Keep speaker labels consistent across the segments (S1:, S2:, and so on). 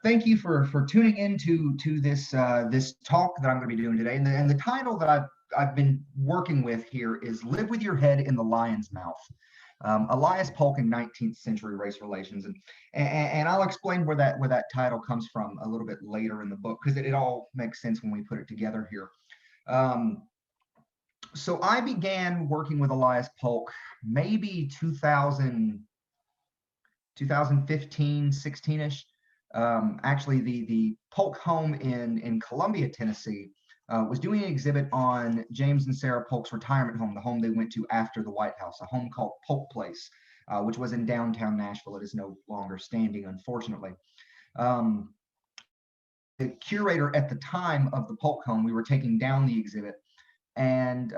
S1: Thank you for tuning in to this talk that I'm going to be doing today. And the title that I've been working with here is "Live with Your Head in the Lion's Mouth." Elias Polk in 19th Century Race Relations, and I'll explain where that title comes from a little bit later in the book, because it all makes sense when we put it together here. So I began working with Elias Polk maybe 2015, 16-ish. Actually, the Polk home in Columbia, Tennessee, was doing an exhibit on James and Sarah Polk's retirement home, the home they went to after the White House, a home called Polk Place, which was in downtown Nashville. It is no longer standing, unfortunately. The curator at the time of the Polk home, we were taking down the exhibit, and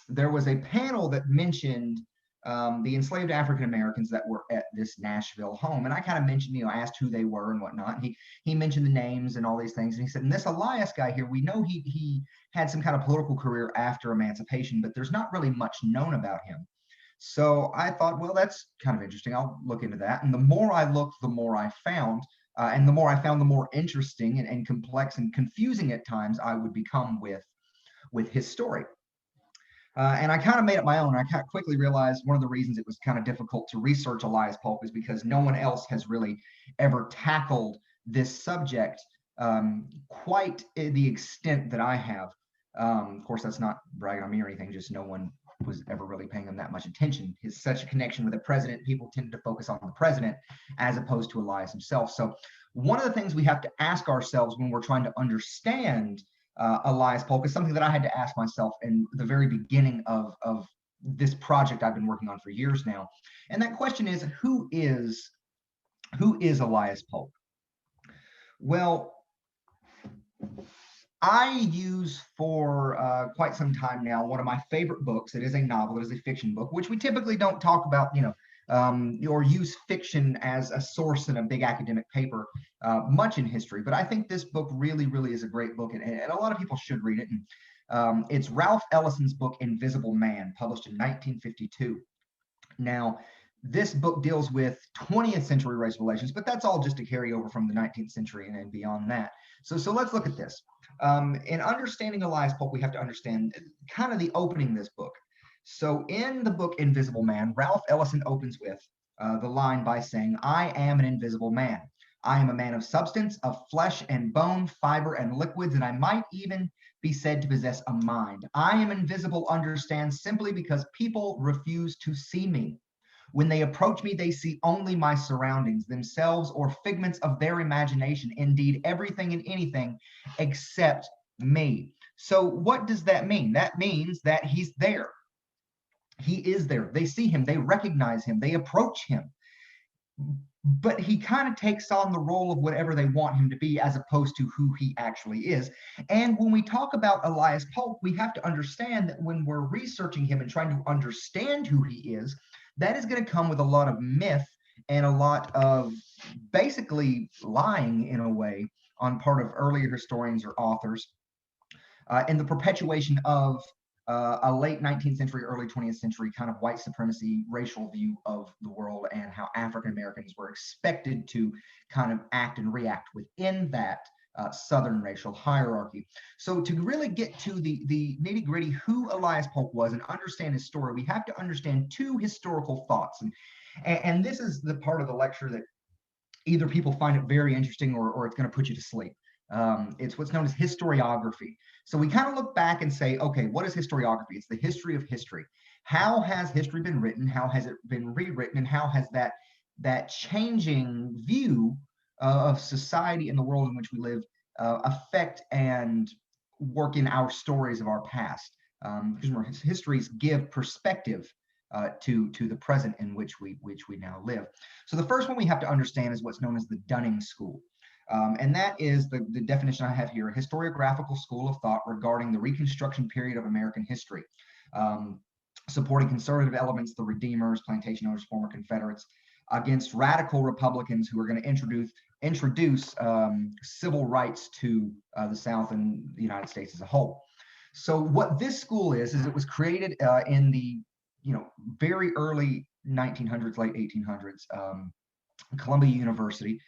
S1: there was a panel that mentioned the enslaved African Americans that were at this Nashville home. And I kind of mentioned, asked who they were and whatnot. And he mentioned the names and all these things. And he said, and this Elias guy here, we know he had some kind of political career after emancipation, but there's not really much known about him. So I thought, well, that's kind of interesting. I'll look into that. And the more I looked, the more I found. And the more I found, the more interesting and complex and confusing at times I would become with his story. And I kind of made it my own. I kind of quickly realized one of the reasons it was kind of difficult to research Elias Polk is because no one else has really ever tackled this subject quite the extent that I have. Of course, that's not bragging on me or anything, just no one was ever really paying him that much attention. He's such a connection with the president. People tended to focus on the president as opposed to Elias himself. So one of the things we have to ask ourselves when we're trying to understand Elias Polk is something that I had to ask myself in the very beginning of this project I've been working on for years now. And that question is, who is Elias Polk? Well, I use for quite some time now one of my favorite books. It is a novel. It is a fiction book, which we typically don't talk about, or use fiction as a source in a big academic paper much in history. But I think this book really, really is a great book, and a lot of people should read it. And it's Ralph Ellison's book, Invisible Man, published in 1952. Now, this book deals with 20th century race relations, but that's all just a carryover from the 19th century and beyond that. So let's look at this. In understanding Elias Polk, we have to understand kind of the opening of this book. So in the book Invisible Man, Ralph Ellison opens with the line by saying, "I am an invisible man. I am a man of substance, of flesh and bone, fiber and liquids, and I might even be said to possess a mind. I am invisible, understand, simply because people refuse to see me. When they approach me, they see only my surroundings, themselves, or figments of their imagination, indeed everything and anything except me." So what does that mean? That means that he's there. He is there. They see him, they recognize him, they approach him. But he kind of takes on the role of whatever they want him to be, as opposed to who he actually is. And when we talk about Elias Polk, we have to understand that when we're researching him and trying to understand who he is, that is going to come with a lot of myth and a lot of basically lying, in a way, on part of earlier historians or authors, in the perpetuation of a late 19th century, early 20th century kind of white supremacy racial view of the world, and how African Americans were expected to kind of act and react within that Southern racial hierarchy. So to really get to the nitty gritty who Elias Polk was and understand his story, we have to understand two historical thoughts. And this is the part of the lecture that either people find it very interesting or it's going to put you to sleep. It's what's known as historiography. So we kind of look back and say, okay, what is historiography? It's the history of history. How has history been written? How has it been rewritten? And how has that changing view of society and the world in which we live affect and work in our stories of our past? Because histories give perspective to the present in which we now live. So the first one we have to understand is what's known as the Dunning School. And that is the definition I have here: a historiographical school of thought regarding the Reconstruction period of American history, supporting conservative elements, the Redeemers, plantation owners, former Confederates, against radical Republicans who are going to introduce civil rights to the South and the United States as a whole. So what this school is it was created in the very early 1900s, late 1800s. Columbia University.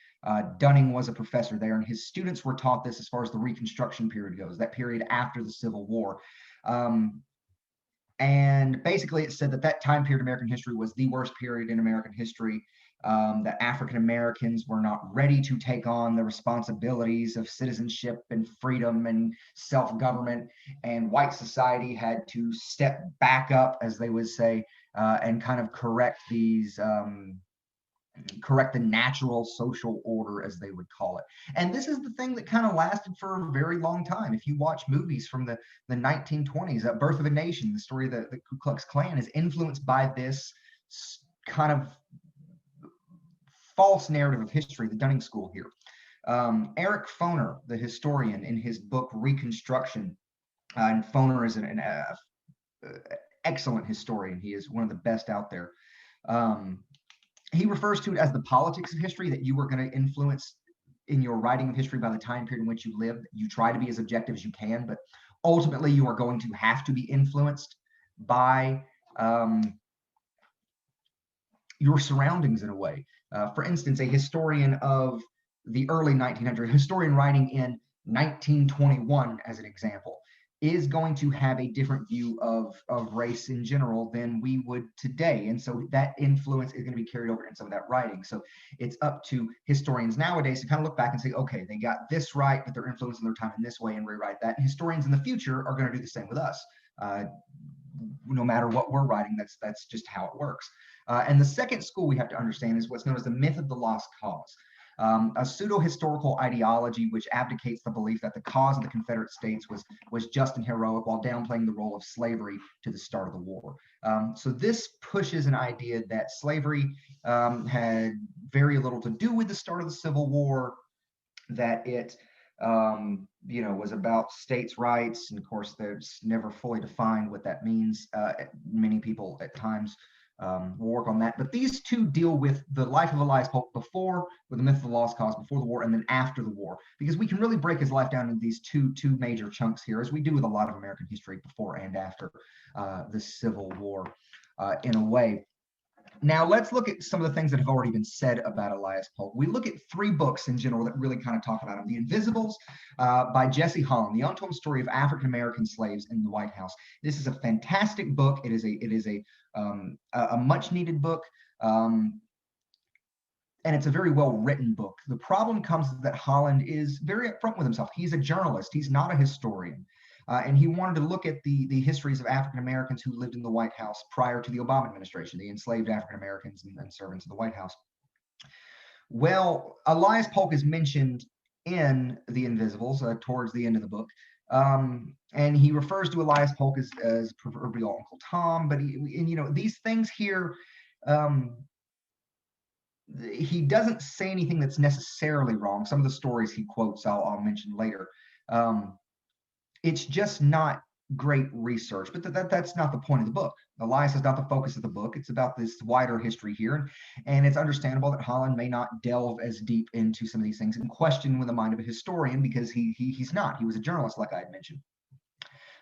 S1: Dunning was a professor there, and his students were taught this as far as the Reconstruction period goes, that period after the Civil War. And basically, it said that that time period in American history was the worst period in American history, that African Americans were not ready to take on the responsibilities of citizenship and freedom and self-government, and white society had to step back up, as they would say, and kind of correct the natural social order, as they would call it. And this is the thing that kind of lasted for a very long time. If you watch movies from the 1920s, Birth of a Nation, the story of the Ku Klux Klan is influenced by this kind of false narrative of history, the Dunning School here. Eric Foner, the historian, in his book Reconstruction, and Foner is an excellent historian. He is one of the best out there. He refers to it as the politics of history, that you are going to influence in your writing of history by the time period in which you lived. You try to be as objective as you can, but ultimately you are going to have to be influenced by your surroundings in a way. For instance, a historian of the early 1900s, a historian writing in 1921, as an example, is going to have a different view of race in general than we would today. And so that influence is going to be carried over in some of that writing. So it's up to historians nowadays to kind of look back and say, okay, they got this right, but they're influencing their time in this way, and rewrite that. And historians in the future are going to do the same with us. No matter what we're writing, that's just how it works. And the second school we have to understand is what's known as the myth of the lost cause. A pseudo-historical ideology which abdicates the belief that the cause of the Confederate States was just and heroic, while downplaying the role of slavery to the start of the war. So this pushes an idea that slavery had very little to do with the start of the Civil War, that it was about states' rights, and of course there's never fully defined what that means. Many people at times work on that, but these two deal with the life of Elias Polk before, with the myth of the lost cause, before the war, and then after the war, because we can really break his life down into these two major chunks here, as we do with a lot of American history before and after the Civil War, in a way. Now let's look at some of the things that have already been said about Elias Polk. We look at three books in general that really kind of talk about him. The Invisibles by Jesse Holland, the untold story of African American slaves in the White House. This is a fantastic book. It is a much needed book. And it's a very well written book. The problem comes that Holland is very upfront with himself. He's a journalist. He's not a historian. And he wanted to look at the histories of African Americans who lived in the White House prior to the Obama administration, the enslaved African Americans and servants of the White House. Well, Elias Polk is mentioned in The Invisibles towards the end of the book. And he refers to Elias Polk as proverbial Uncle Tom, but these things here, he doesn't say anything that's necessarily wrong. Some of the stories he quotes I'll mention later. It's just not great research, but that's not the point of the book. Elias is not the focus of the book. It's about this wider history here, and it's understandable that Holland may not delve as deep into some of these things and question with the mind of a historian, because he's not. He was a journalist, like I had mentioned.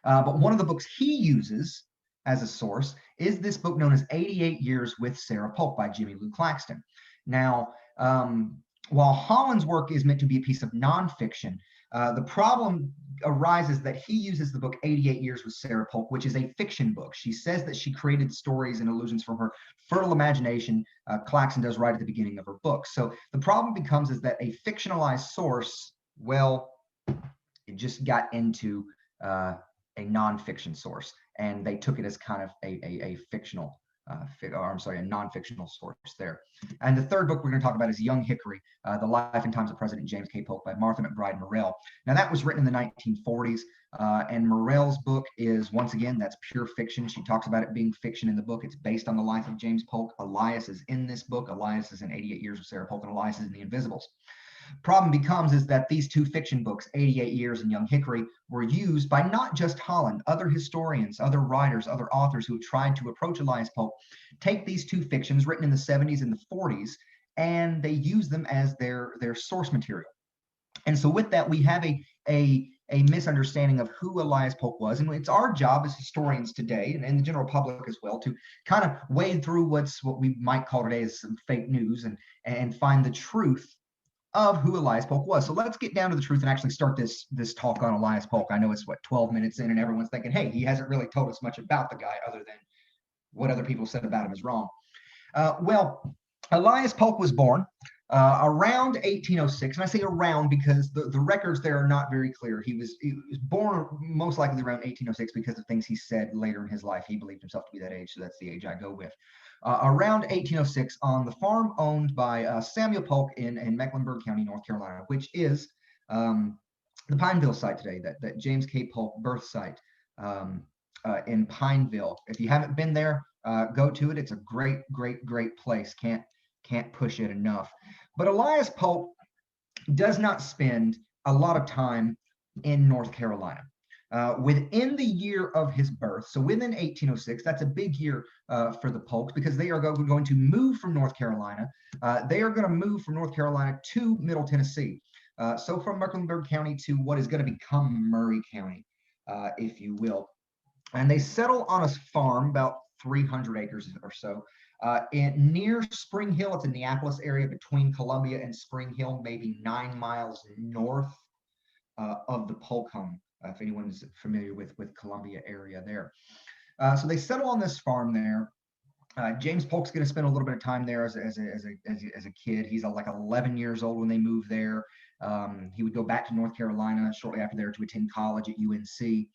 S1: But one of the books he uses as a source is this book known as 88 Years with Sarah Polk by Jimmy Lou Claxton. Now, while Holland's work is meant to be a piece of nonfiction, the problem arises that he uses the book 88 Years with Sarah Polk, which is a fiction book. She says that she created stories and illusions from her fertile imagination. Claxton does right at the beginning of her book. So the problem becomes is that a fictionalized source, well, it just got into a nonfiction source, and they took it as kind of a fictional a non-fictional source there. And the third book we're going to talk about is Young Hickory, The Life and Times of President James K. Polk by Martha McBride Morrell. Now that was written in the 1940s, and Morrell's book is, once again, that's pure fiction. She talks about it being fiction in the book. It's based on the life of James Polk. Elias is in this book. Elias is in 88 Years with Sarah Polk, and Elias is in The Invisibles. Problem becomes is that these two fiction books, 88 Years and Young Hickory, were used by not just Holland, other historians, other writers, other authors who have tried to approach Elias Polk, take these two fictions written in the 70s and the 40s, and they use them as their source material. And so with that, we have a a misunderstanding of who Elias Polk was. And it's our job as historians today, and the general public as well, to kind of wade through what we might call today as some fake news and find the truth of who Elias Polk was. So let's get down to the truth and actually start this talk on Elias Polk. I know it's 12 minutes in and everyone's thinking, hey, he hasn't really told us much about the guy other than what other people said about him is wrong. Well, Elias Polk was born around 1806, and I say around because the records there are not very clear. He was born most likely around 1806 because of things he said later in his life. He believed himself to be that age, so that's the age I go with. Around 1806 on the farm owned by Samuel Polk in Mecklenburg County, North Carolina, which is the Pineville site today, that James K. Polk birth site in Pineville. If you haven't been there, go to it. It's a great, great, great place. Can't push it enough. But Elias Polk does not spend a lot of time in North Carolina. Within the year of his birth, so within 1806, that's a big year for the Polks because they are going to move from North Carolina. They are going to move from North Carolina to Middle Tennessee. So from Mecklenburg County to what is going to become Maury County, if you will. And they settle on a farm about 300 acres or so near Spring Hill. It's in the Neapolis area between Columbia and Spring Hill, maybe 9 miles north of the Polk home. If anyone is familiar with Columbia area there. So they settle on this farm there. James Polk's going to spend a little bit of time there as a kid. He's like 11 years old when they move there. He would go back to North Carolina shortly after there to attend college at UNC.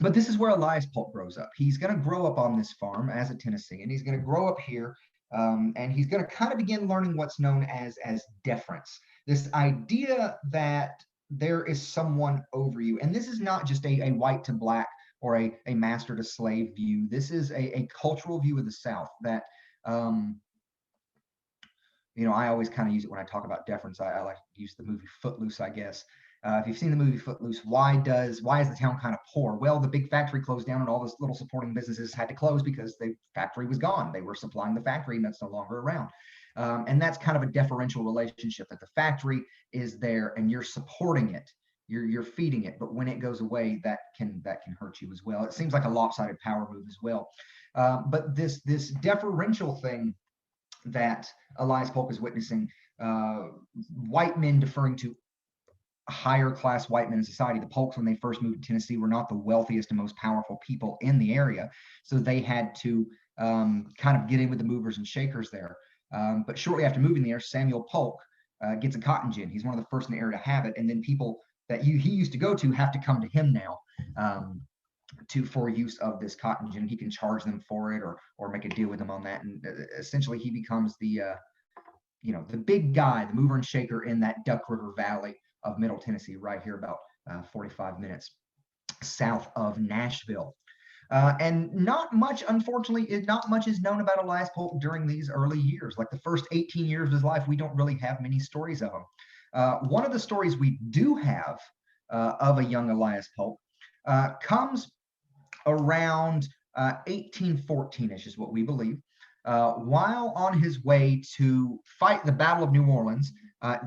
S1: But this is where Elias Polk grows up. He's going to grow up on this farm as a Tennessean. He's going to grow up here, and he's going to kind of begin learning what's known as deference. This idea that there is someone over you. And this is not just a white to black or a master to slave view. This is a cultural view of the South that, I always kind of use it when I talk about deference. I like to use the movie Footloose, I guess. If you've seen the movie Footloose, why is the town kind of poor? Well, the big factory closed down and all those little supporting businesses had to close because the factory was gone. They were supplying the factory and that's no longer around. And that's kind of a deferential relationship, that the factory is there and you're supporting it, you're feeding it, but when it goes away, that can hurt you as well. It seems like a lopsided power move as well. But this deferential thing that Elias Polk is witnessing, white men deferring to higher class white men in society. The Polks, when they first moved to Tennessee, were not the wealthiest and most powerful people in the area, so they had to kind of get in with the movers and shakers there. But shortly after moving there, Samuel Polk gets a cotton gin. He's one of the first in the area to have it. And then people that he used to go to have to come to him now for use of this cotton gin. He can charge them for it or make a deal with them on that. And essentially he becomes the big guy, the mover and shaker in that Duck River Valley of Middle Tennessee, right here about 45 minutes south of Nashville. And not much, unfortunately, not much is known about Elias Polk during these early years. Like the first 18 years of his life, we don't really have many stories of him. One of the stories we do have of a young Elias Polk comes around 1814-ish is what we believe. While on his way to fight the Battle of New Orleans,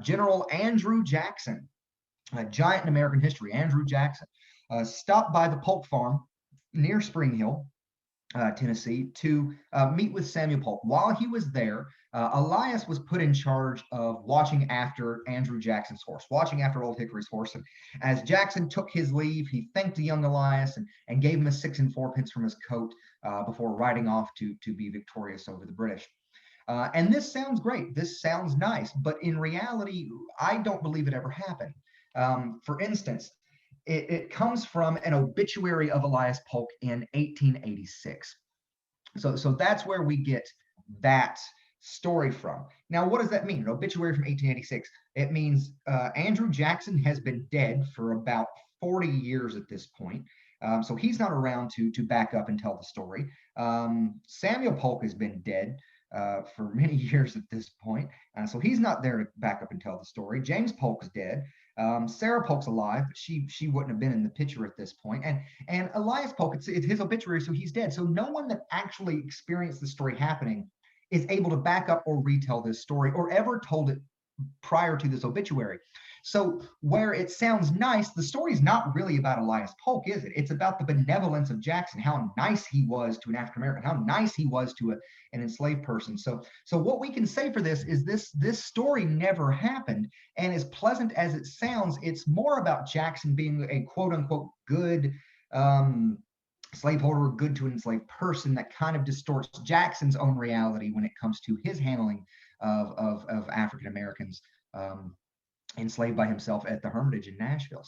S1: General Andrew Jackson, a giant in American history, Andrew Jackson, stopped by the Polk farm near Spring Hill, Tennessee, to meet with Samuel Polk. While he was there, Elias was put in charge of watching after Andrew Jackson's horse, watching after Old Hickory's horse. And as Jackson took his leave, he thanked the young Elias and gave him a 6 4 from his coat before riding off to be victorious over the British. And this sounds great. This sounds nice. But in reality, I don't believe it ever happened. For instance, it comes from an obituary of Elias Polk in 1886. So that's where we get that story from. Now, what does that mean? An obituary from 1886. It means Andrew Jackson has been dead for about 40 years at this point. So he's not around to back up and tell the story. Samuel Polk has been dead for many years at this point. So he's not there to back up and tell the story. James Polk's dead. Sarah Polk's alive, but she wouldn't have been in the picture at this point. And Elias Polk, it's his obituary, so he's dead. So no one that actually experienced the story happening is able to back up or retell this story or ever told it prior to this obituary. So where it sounds nice, the story's not really about Elias Polk, is it? It's about the benevolence of Jackson, how nice he was to an African American, how nice he was to an enslaved person. So what we can say for this is this story never happened. And as pleasant as it sounds, it's more about Jackson being a quote unquote good slaveholder, good to an enslaved person, that kind of distorts Jackson's own reality when it comes to his handling of African Americans enslaved by himself at the Hermitage in Nashville.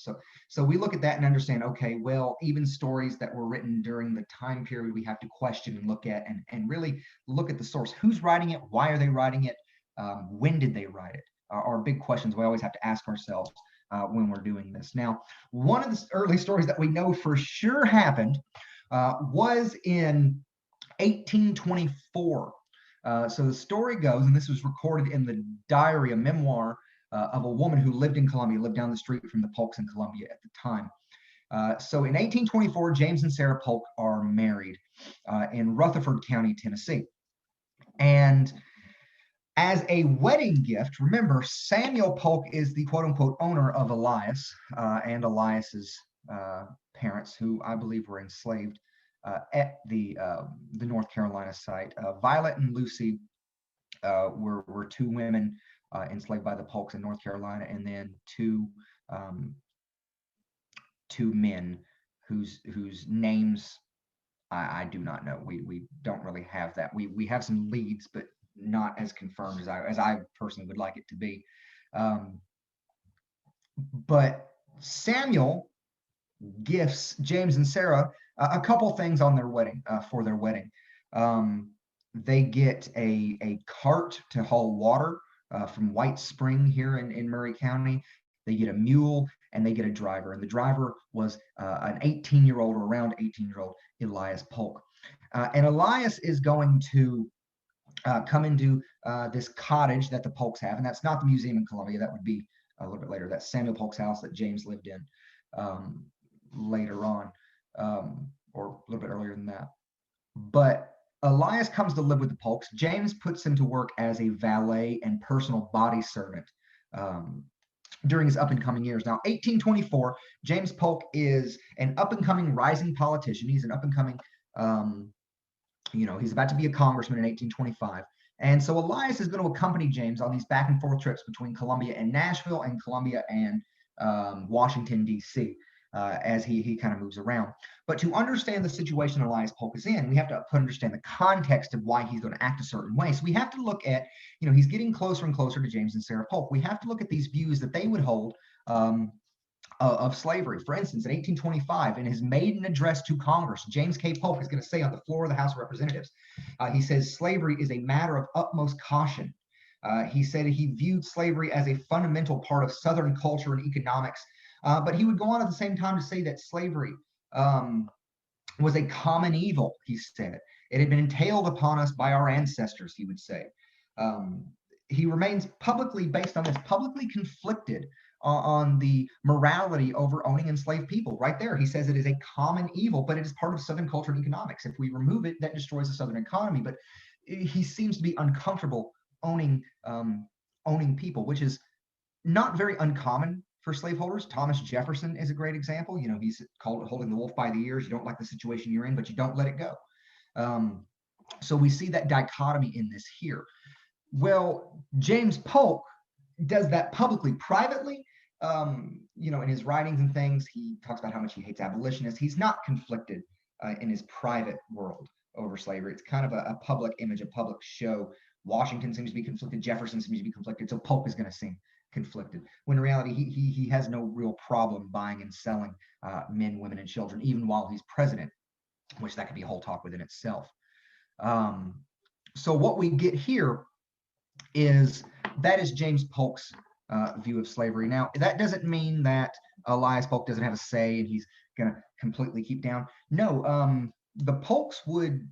S1: So we look at that and understand, okay, well, even stories that were written during the time period we have to question and look at and really look at the source. Who's writing it? Why are they writing it? When did they write it? Are big questions we always have to ask ourselves when we're doing this. Now, one of the early stories that we know for sure happened was in 1824. So the story goes, and this was recorded in the diary, a memoir of a woman who lived in Columbia, lived down the street from the Polks in Columbia at the time. So in 1824, James and Sarah Polk are married in Rutherford County, Tennessee. And as a wedding gift, remember, Samuel Polk is the quote unquote owner of Elias and Elias's parents, who I believe were enslaved at the North Carolina site. Violet and Lucy were two women enslaved by the Polks in North Carolina, and then two men whose names I do not know. We don't really have that. We have some leads, but not as confirmed as I personally would like it to be. But Samuel gifts James and Sarah a couple things on their wedding, for their wedding. They get a cart to haul water from White Spring here in Maury County. They get a mule, and they get a driver. And the driver was an 18-year-old, or around 18-year-old Elias Polk. And Elias is going to come into this cottage that the Polks have. And that's not the museum in Columbia. That would be a little bit later. That's Samuel Polk's house that James lived in later on, or a little bit earlier than that. But Elias comes to live with the Polks. James puts him to work as a valet and personal body servant during his up-and-coming years. Now, 1824, James Polk is an up-and-coming rising politician. He's an up-and-coming, he's about to be a congressman in 1825. And so Elias is going to accompany James on these back and forth trips between Columbia and Nashville, and Columbia and Washington, D.C., as he kind of moves around. But to understand the situation Elias Polk is in, we have to understand the context of why he's going to act a certain way. So we have to look at, he's getting closer and closer to James and Sarah Polk. We have to look at these views that they would hold of slavery. For instance, in 1825, in his maiden address to Congress, James K. Polk is going to say on the floor of the House of Representatives, he says, slavery is a matter of utmost caution. He said he viewed slavery as a fundamental part of Southern culture and economics. But he would go on at the same time to say that slavery was a common evil, he said. It had been entailed upon us by our ancestors, he would say. He remains publicly, based on this, publicly conflicted on the morality over owning enslaved people. Right there, he says it is a common evil, but it is part of Southern culture and economics. If we remove it, that destroys the Southern economy. But he seems to be uncomfortable owning people, which is not very uncommon for slaveholders. Thomas Jefferson is a great example. He's called holding the wolf by the ears. You don't like the situation you're in, but you don't let it go. So we see that dichotomy in this here. Well, James Polk does that publicly. Privately, in his writings and things, he talks about how much he hates abolitionists. He's not conflicted in his private world over slavery. It's kind of a public image, a public show. Washington seems to be conflicted. Jefferson seems to be conflicted. So Polk is going to seem conflicted, when in reality he has no real problem buying and selling men, women, and children, even while he's president, which that could be a whole talk within itself. So what we get here is James Polk's view of slavery. Now, that doesn't mean that Elias Polk doesn't have a say and he's going to completely keep down. No, the Polks would,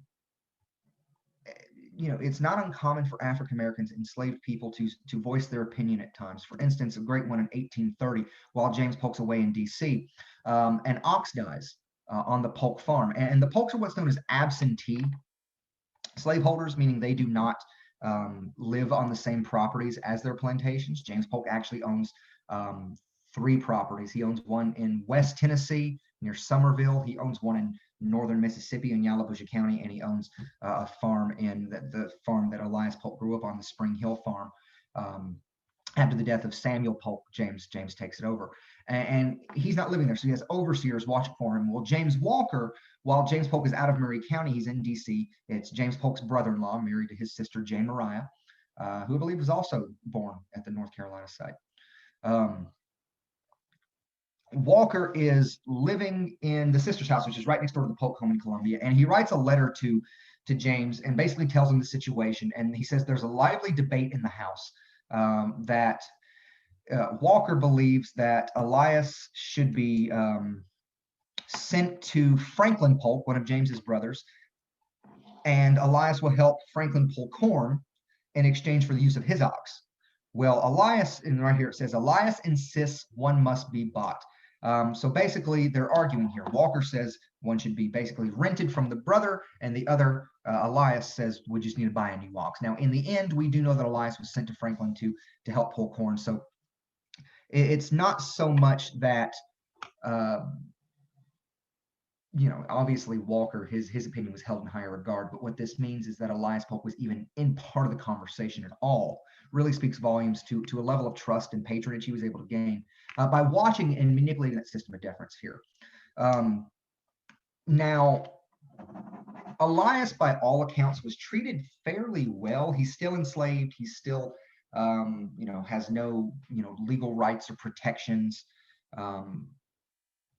S1: it's not uncommon for African Americans, enslaved people, to voice their opinion at times. For instance, a great one in 1830, while James Polk's away in D.C., an ox dies on the Polk farm. And the Polks are what's known as absentee slaveholders, meaning they do not live on the same properties as their plantations. James Polk actually owns 3 properties. He owns one in West Tennessee near Somerville. He owns one in northern Mississippi in Yalobusha County, and he owns a farm in the farm that Elias Polk grew up on, the Spring Hill Farm. After the death of Samuel Polk, James takes it over. And he's not living there, so he has overseers watching for him. Well, James Walker, while James Polk is out of Maury County, he's in D.C. It's James Polk's brother-in-law, married to his sister, Jane Mariah, who I believe was also born at the North Carolina site. Walker is living in the sister's house, which is right next door to the Polk home in Columbia, and he writes a letter to James and basically tells him the situation. And he says there's a lively debate in the house that Walker believes that Elias should be sent to Franklin Polk, one of James's brothers, and Elias will help Franklin pull corn in exchange for the use of his ox. Well, Elias, and right here it says, Elias insists one must be bought. So basically, they're arguing here. Walker says one should be basically rented from the brother, and the other, Elias, says we just need to buy a new ox. Now, in the end, we do know that Elias was sent to Franklin to help pull corn. So it's not so much that, obviously Walker, his opinion was held in higher regard, but what this means is that Elias Polk was even in part of the conversation at all. Really speaks volumes to a level of trust and patronage he was able to gain by watching and manipulating that system of deference here. Now, Elias, by all accounts, was treated fairly well. He's still enslaved. He's still, has no, legal rights or protections.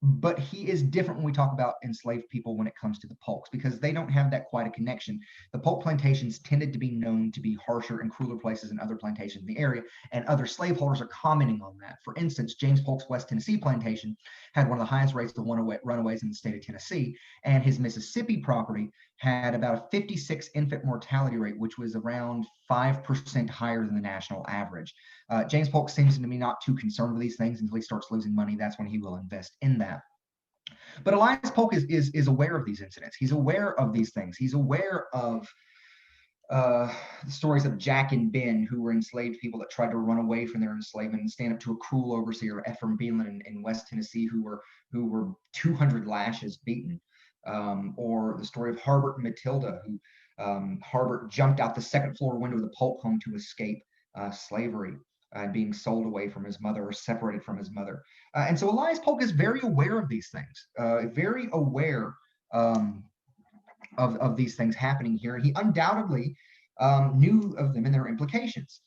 S1: But he is different when we talk about enslaved people when it comes to the Polks, because they don't have that quite a connection. The Polk plantations tended to be known to be harsher and crueler places than other plantations in the area, and other slaveholders are commenting on that. For instance, James Polk's West Tennessee plantation had one of the highest rates of runaways in the state of Tennessee, and his Mississippi property had about a 56 infant mortality rate, which was around 5% higher than the national average. James Polk seems to be not too concerned with these things until he starts losing money. That's when he will invest in that. But Elias Polk is aware of these incidents. He's aware of these things. He's aware of the stories of Jack and Ben, who were enslaved people that tried to run away from their enslavement and stand up to a cruel overseer, Ephraim Beelan in West Tennessee, who were 200 lashes beaten. Or the story of Harbert and Matilda, who Harbert jumped out the second floor window of the Polk home to escape slavery and being sold away from his mother or separated from his mother. And so Elias Polk is very aware of these things, very aware of these things happening here. He undoubtedly knew of them and their implications.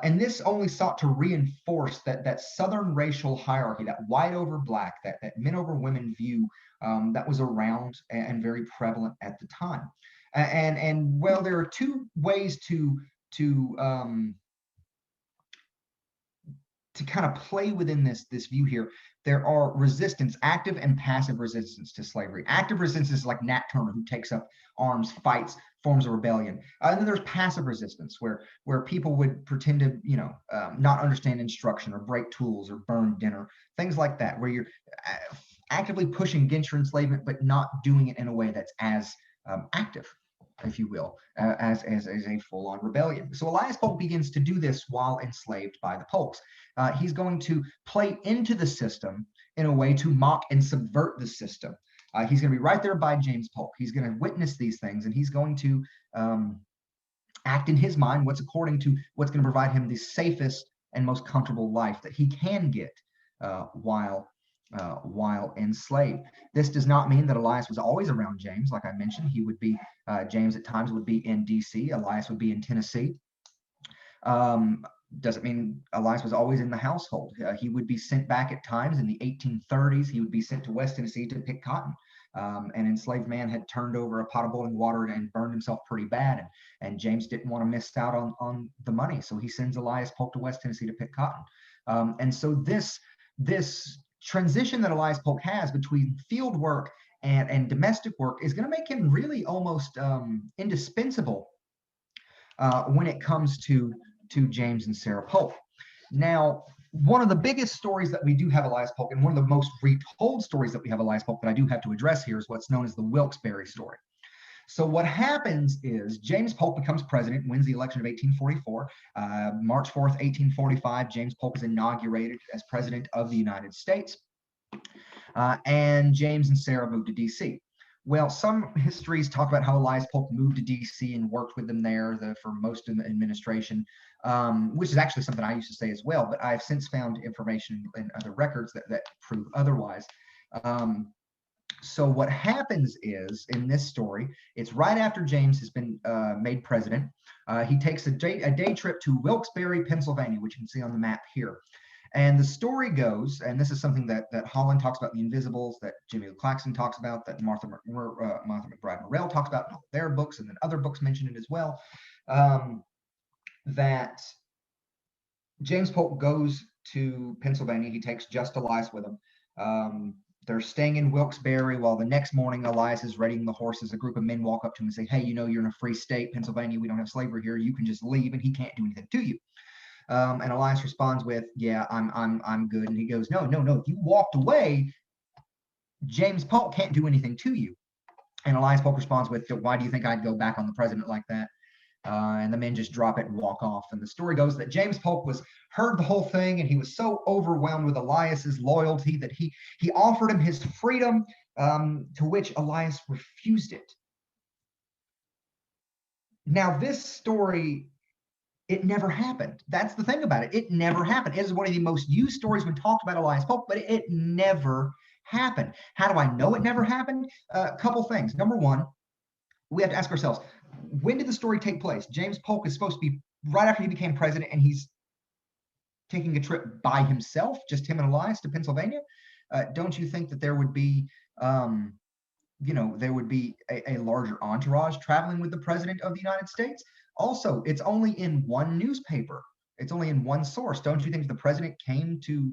S1: And this only sought to reinforce that Southern racial hierarchy, that white over black, that men over women view that was around and very prevalent at the time. And well, there are two ways to kind of play within this view here. There are resistance, active and passive resistance to slavery. Active resistance is like Nat Turner, who takes up arms, fights, forms a rebellion. And then there's passive resistance, where people would pretend to, not understand instruction or break tools or burn dinner, things like that, where you're actively pushing against your enslavement, but not doing it in a way that's as active, if you will, as a full-on rebellion. So Elias Polk begins to do this while enslaved by the Polks. He's going to play into the system in a way to mock and subvert the system. He's going to be right there by James Polk. He's going to witness these things, and he's going to act in his mind what's according to what's going to provide him the safest and most comfortable life that he can get while enslaved. This does not mean that Elias was always around James. Like I mentioned, he would be, James at times would be in DC, Elias would be in Tennessee. Doesn't mean Elias was always in the household. He would be sent back at times in the 1830s. He would be sent to West Tennessee to pick cotton. An enslaved man had turned over a pot of boiling water and burned himself pretty bad. And James didn't want to miss out on the money. So he sends Elias Polk to West Tennessee to pick cotton. And so this transition that Elias Polk has between field work and domestic work is going to make him really almost indispensable when it comes to James and Sarah Polk. Now, one of the biggest stories that we do have Elias Polk, and one of the most retold stories that we have Elias Polk that I do have to address here, is what's known as the Wilkes-Barre Story. So what happens is James Polk becomes president, wins the election of 1844. March 4th, 1845, James Polk is inaugurated as president of the United States. And James and Sarah moved to D.C. Well, some histories talk about how Elias Polk moved to D.C. and worked with them there for most of the administration, which is actually something I used to say as well, but I've since found information in other records that prove otherwise. So what happens is, in this story, it's right after James has been made president. He takes a day trip to Wilkes-Barre, Pennsylvania, which you can see on the map here. And the story goes, and this is something that Holland talks about, the Invisibles, that Jimmy Claxton talks about, that Martha McBride Morrell talks about in all their books, and then other books mention it as well, that James Polk goes to Pennsylvania. He takes just Elias with him. They're staying in Wilkes-Barre while the next morning Elias is readying the horses. A group of men walk up to him and say, hey, you know, you're in a free state, Pennsylvania. We don't have slavery here. You can just leave, and he can't do anything to you. And Elias responds with, yeah, I'm good. And he goes, no, if you walked away, James Polk can't do anything to you. And Elias Polk responds with, why do you think I'd go back on the president like that? And the men just drop it and walk off. And the story goes that James Polk heard the whole thing, and he was so overwhelmed with Elias's loyalty that he offered him his freedom, to which Elias refused it. Now, this story, it never happened. That's the thing about it. It never happened. It is one of the most used stories when talked about Elias Polk, but it never happened. How do I know it never happened? A couple things. Number one, we have to ask ourselves, when did the story take place? James Polk is supposed to be right after he became president, and he's taking a trip by himself, just him and Elias, to Pennsylvania. Don't you think that there would be, there would be a larger entourage traveling with the president of the United States? Also, it's only in one newspaper. It's only in one source. Don't you think if the president came to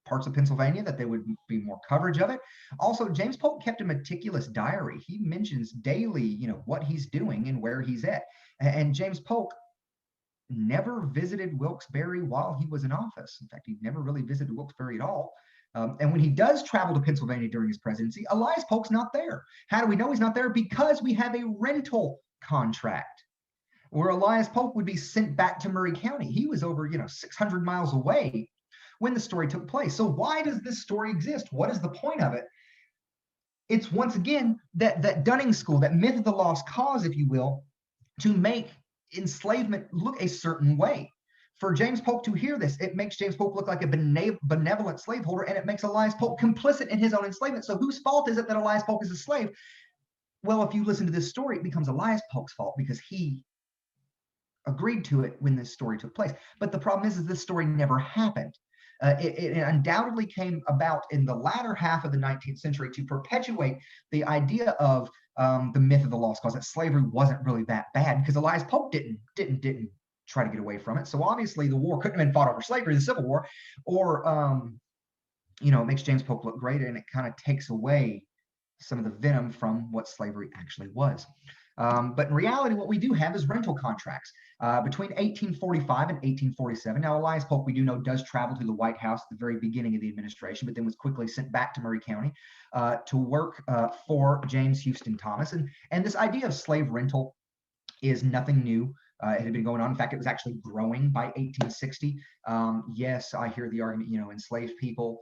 S1: parts of Pennsylvania that there would be more coverage of it? Also, James Polk kept a meticulous diary. He mentions daily, what he's doing and where he's at. And James Polk never visited Wilkes-Barre while he was in office. In fact, he never really visited Wilkes-Barre at all. And when he does travel to Pennsylvania during his presidency, Elias Polk's not there. How do we know he's not there? Because we have a rental contract where Elias Polk would be sent back to Maury County. He was over, 600 miles away when the story took place. So why does this story exist? What is the point of it? It's once again that Dunning school, that myth of the lost cause, if you will, to make enslavement look a certain way. For James Polk to hear this, it makes James Polk look like a benevolent slaveholder, and it makes Elias Polk complicit in his own enslavement. So whose fault is it that Elias Polk is a slave? Well, if you listen to this story, it becomes Elias Polk's fault because he agreed to it when this story took place. But the problem is this story never happened. It undoubtedly came about in the latter half of the 19th century to perpetuate the idea of the myth of the lost cause, that slavery wasn't really that bad, because Elias Polk didn't try to get away from it. So obviously the war couldn't have been fought over slavery, the Civil War, or it makes James Polk look great, and it kind of takes away some of the venom from what slavery actually was. But in reality, what we do have is rental contracts between 1845 and 1847. Now, Elias Polk, we do know, does travel to the White House at the very beginning of the administration, but then was quickly sent back to Maury County to work for James Houston Thomas. And this idea of slave rental is nothing new. It had been going on. In fact, it was actually growing by 1860. Yes, I hear the argument, enslaved people,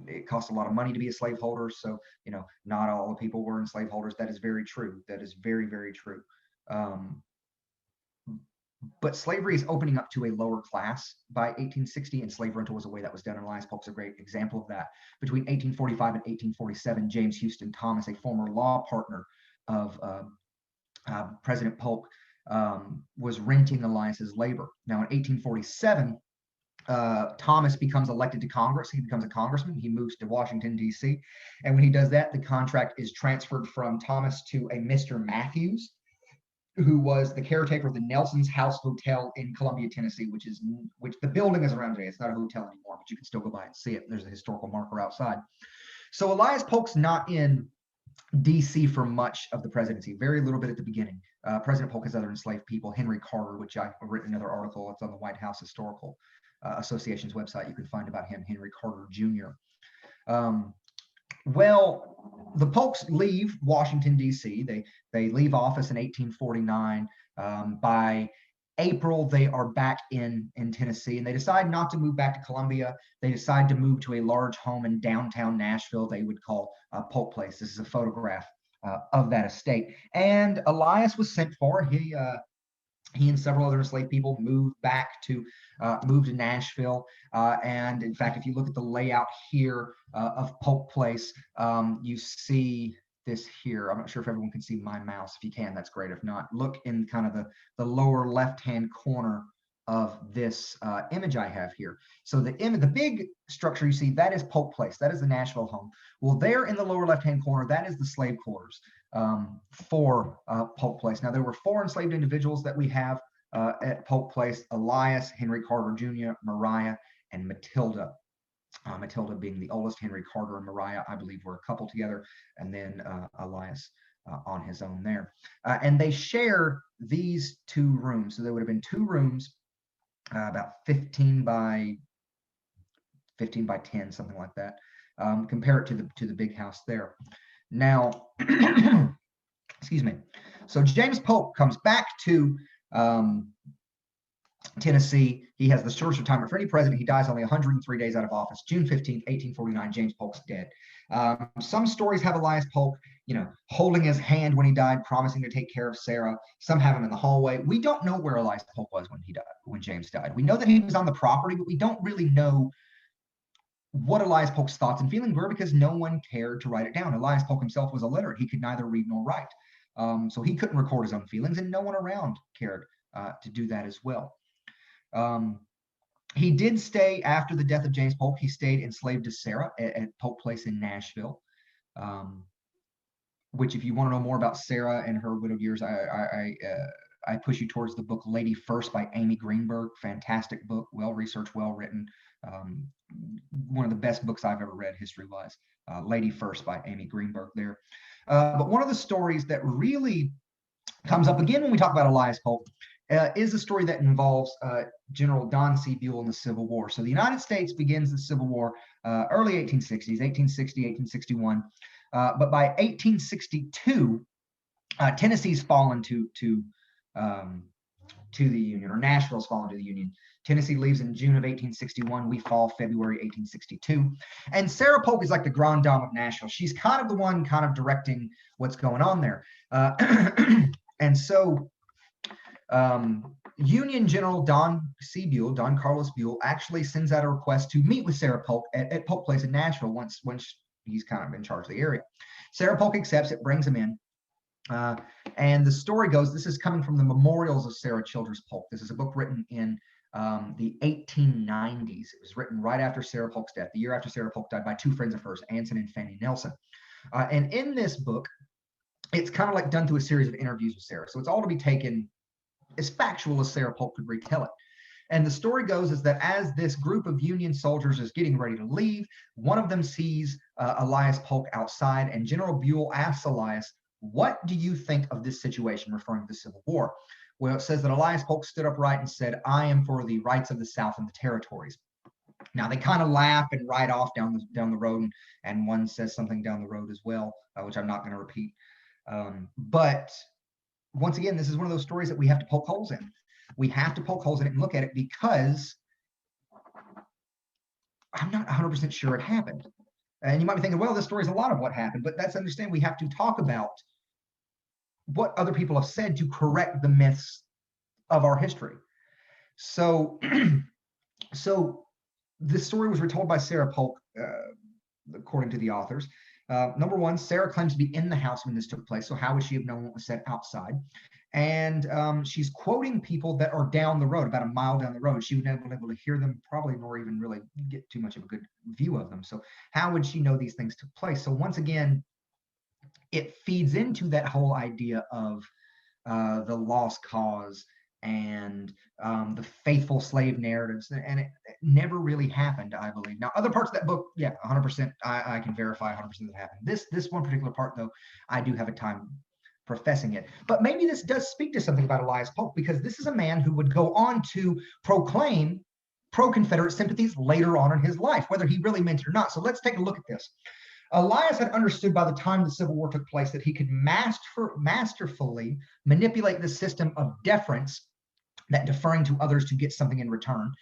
S1: it costs a lot of money to be a slaveholder. So, not all the people were enslaved holders. That is very true. That is very, very true. But slavery is opening up to a lower class by 1860, and slave rental was a way that was done. And Elias Polk's a great example of that. Between 1845 and 1847, James Houston Thomas, a former law partner of President Polk, was renting Elias's labor. Now, in 1847, Thomas becomes elected to Congress. He becomes a congressman. He moves to Washington, D.C. And when he does that, the contract is transferred from Thomas to a Mr. Matthews, who was the caretaker of the Nelson's House Hotel in Columbia, Tennessee, which the building is around today. It's not a hotel anymore, but you can still go by and see it. There's a historical marker outside. So Elias Polk's not in D.C. for much of the presidency, very little bit at the beginning. President Polk has other enslaved people, Henry Carter, which I've written another article. It's on the White House Historical Association's website. You can find about him, Henry Carter Jr. Well, the Polks leave Washington, D.C. They leave office in 1849. By April, they are back in Tennessee, and they decide not to move back to Columbia. They decide to move to a large home in downtown Nashville they would call Polk Place. This is a photograph of that estate. And Elias was sent for. He and several other enslaved people moved to Nashville. And in fact, if you look at the layout here of Polk Place, you see this here. I'm not sure if everyone can see my mouse. If you can, that's great. If not, look in kind of the lower left-hand corner of this image I have here. So the big structure you see, that is Polk Place. That is the Nashville home. Well, there in the lower left-hand corner, that is the slave quarters for Polk Place. Now, there were 4 enslaved individuals that we have at Polk Place: Elias, Henry Carter Jr., Mariah, and Matilda. Matilda being the oldest. Henry Carter and Mariah, I believe, were a couple together, and then Elias on his own there. And they shared these 2 rooms. So there would have been 2 rooms, about 15 by 10, something like that. Compare it to the big house there. Now, excuse me. So James Polk comes back to Tennessee. He has the shortest retirement for any president. He dies only 103 days out of office. June 15th, 1849, James Polk's dead. Some stories have Elias Polk, holding his hand when he died, promising to take care of Sarah. Some have him in the hallway. We don't know where Elias Polk was when James died. We know that he was on the property, but we don't really know what Elias Polk's thoughts and feelings were because no one cared to write it down. Elias Polk himself was illiterate. He could neither read nor write. So he couldn't record his own feelings, and no one around cared to do that as well. He did stay after the death of James Polk. He stayed enslaved to Sarah at Polk Place in Nashville, which, if you want to know more about Sarah and her widowed years, I push you towards the book Lady First by Amy Greenberg. Fantastic book, well-researched, well-written. One of the best books I've ever read history-wise. Lady First by Amy Greenberg there. But one of the stories that really comes up again when we talk about Elias Polk is a story that involves General Don C. Buell in the Civil War. So the United States begins the Civil War early 1860s, 1860, 1861. But by 1862, Tennessee's fallen to the Union, or Nashville's fallen to the Union. Tennessee leaves in June of 1861. We fall February 1862. And Sarah Polk is like the grande dame of Nashville. She's kind of the one kind of directing what's going on there. And so Union General Don Carlos Buell, actually sends out a request to meet with Sarah Polk at Polk Place in Nashville once he's kind of in charge of the area. Sarah Polk accepts it, brings him in. And the story goes, this is coming from the Memorials of Sarah Childers Polk. This is a book written in the 1890s. It was written right after Sarah Polk's death, the year after Sarah Polk died, by 2 friends of hers, Anson and Fanny Nelson. And in this book, it's kind of like done through a series of interviews with Sarah. So it's all to be taken as factual as Sarah Polk could retell it. And the story goes is that as this group of Union soldiers is getting ready to leave, one of them sees Elias Polk outside, and General Buell asks Elias, "What do you think of this situation?" referring to the Civil War. Well, it says that Elias Polk stood upright and said, "I am for the rights of the South and the territories." Now they kind of laugh and ride off down the road, and one says something down the road as well, which I'm not going to repeat. But once again, this is one of those stories that we have to poke holes in. We have to poke holes in it and look at it because I'm not 100% sure it happened. And you might be thinking, well, this story is a lot of what happened, but that's understand we have to talk about what other people have said to correct the myths of our history. So, so this story was retold by Sarah Polk, according to the authors. Number one, Sarah claims to be in the house when this took place, so how would she have known what was said outside? And she's quoting people that are down the road, about a mile down the road. She would never be able to hear them, probably, nor even really get too much of a good view of them. So how would she know these things took place? So once again, it feeds into that whole idea of the lost cause and the faithful slave narratives, and it never really happened, I believe. Now, other parts of that book, yeah, 100%, I can verify 100% that happened. This one particular part, though, I do have a time professing it. But maybe this does speak to something about Elias Polk, because this is a man who would go on to proclaim pro-Confederate sympathies later on in his life, whether he really meant it or not. So let's take a look at this. Elias had understood by the time the Civil War took place that he could masterfully manipulate the system of deference, that deferring to others to get something in return,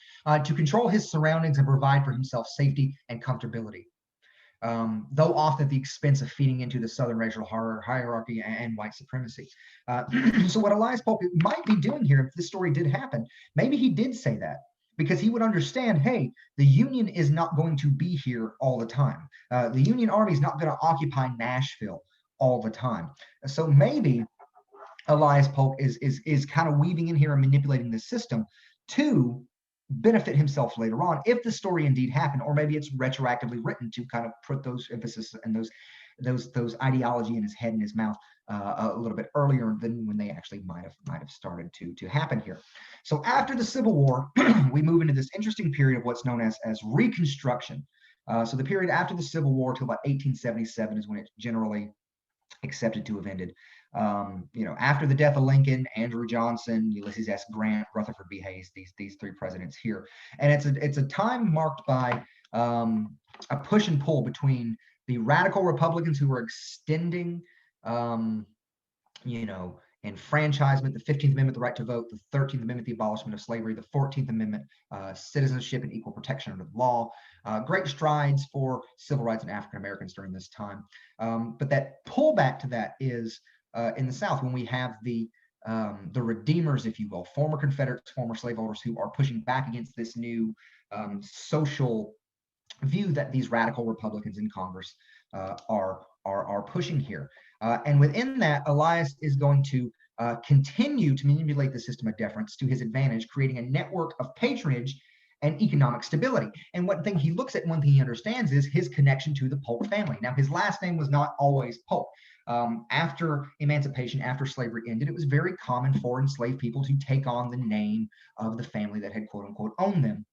S1: to control his surroundings and provide for himself safety and comfortability. Though often at the expense of feeding into the Southern racial hierarchy and white supremacy. So what Elias Polk might be doing here, if this story did happen, maybe he did say that, because he would understand, hey, the Union is not going to be here all the time. The Union Army is not going to occupy Nashville all the time. So maybe Elias Polk is kind of weaving in here and manipulating the system to benefit himself later on, if the story indeed happened, or maybe it's retroactively written to kind of put those emphasis and those ideology in his head and his mouth a little bit earlier than when they actually might have started to happen here. So after the Civil War, we move into this interesting period of what's known as Reconstruction. So the period after the Civil War till about 1877 is when it's generally accepted to have ended. After the death of Lincoln, Andrew Johnson, Ulysses S. Grant, Rutherford B. Hayes, these three presidents here, and it's a time marked by a push and pull between the radical Republicans who were extending, enfranchisement, the 15th Amendment, the right to vote, the 13th Amendment, the abolishment of slavery, the 14th Amendment, citizenship and equal protection under the law. Great strides for civil rights and African Americans during this time. But that pullback to that is in the South, when we have the redeemers, if you will, former Confederates, former slaveholders, who are pushing back against this new social view that these radical Republicans in Congress are pushing here. And within that, Elias is going to continue to manipulate the system of deference to his advantage, creating a network of patronage and economic stability. And one thing he looks at, one thing he understands, is his connection to the Polk family. Now, his last name was not always Polk. After emancipation, after slavery ended, it was very common for enslaved people to take on the name of the family that had, quote unquote, owned them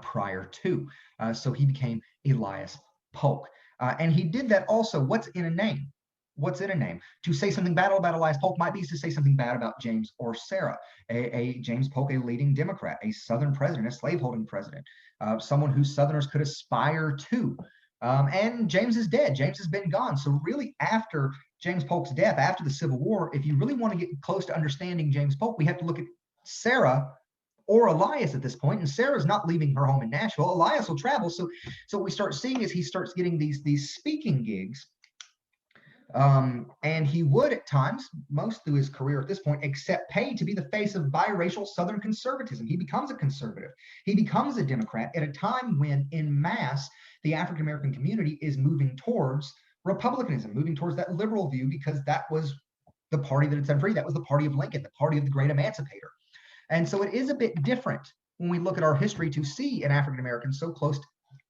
S1: prior to. So he became Elias Polk. And he did that also. What's in a name? What's in a name? To say something bad about Elias Polk might be to say something bad about James or Sarah. James Polk, a leading Democrat, a Southern president, a slaveholding president, someone who Southerners could aspire to. And James is dead. James has been gone. So really, after James Polk's death, after the Civil War, if you really want to get close to understanding James Polk, we have to look at Sarah or Elias at this point. And Sarah's not leaving her home in Nashville. Elias will travel. So what we start seeing is he starts getting these speaking gigs. And he would at times, most through his career at this point, accept pay to be the face of biracial Southern conservatism. He becomes a conservative. He becomes a Democrat at a time when, in mass, the African American community is moving towards Republicanism, moving towards that liberal view, because that was the party that had set free. That was the party of Lincoln, the party of the great emancipator. And so it is a bit different when we look at our history to see an African American so close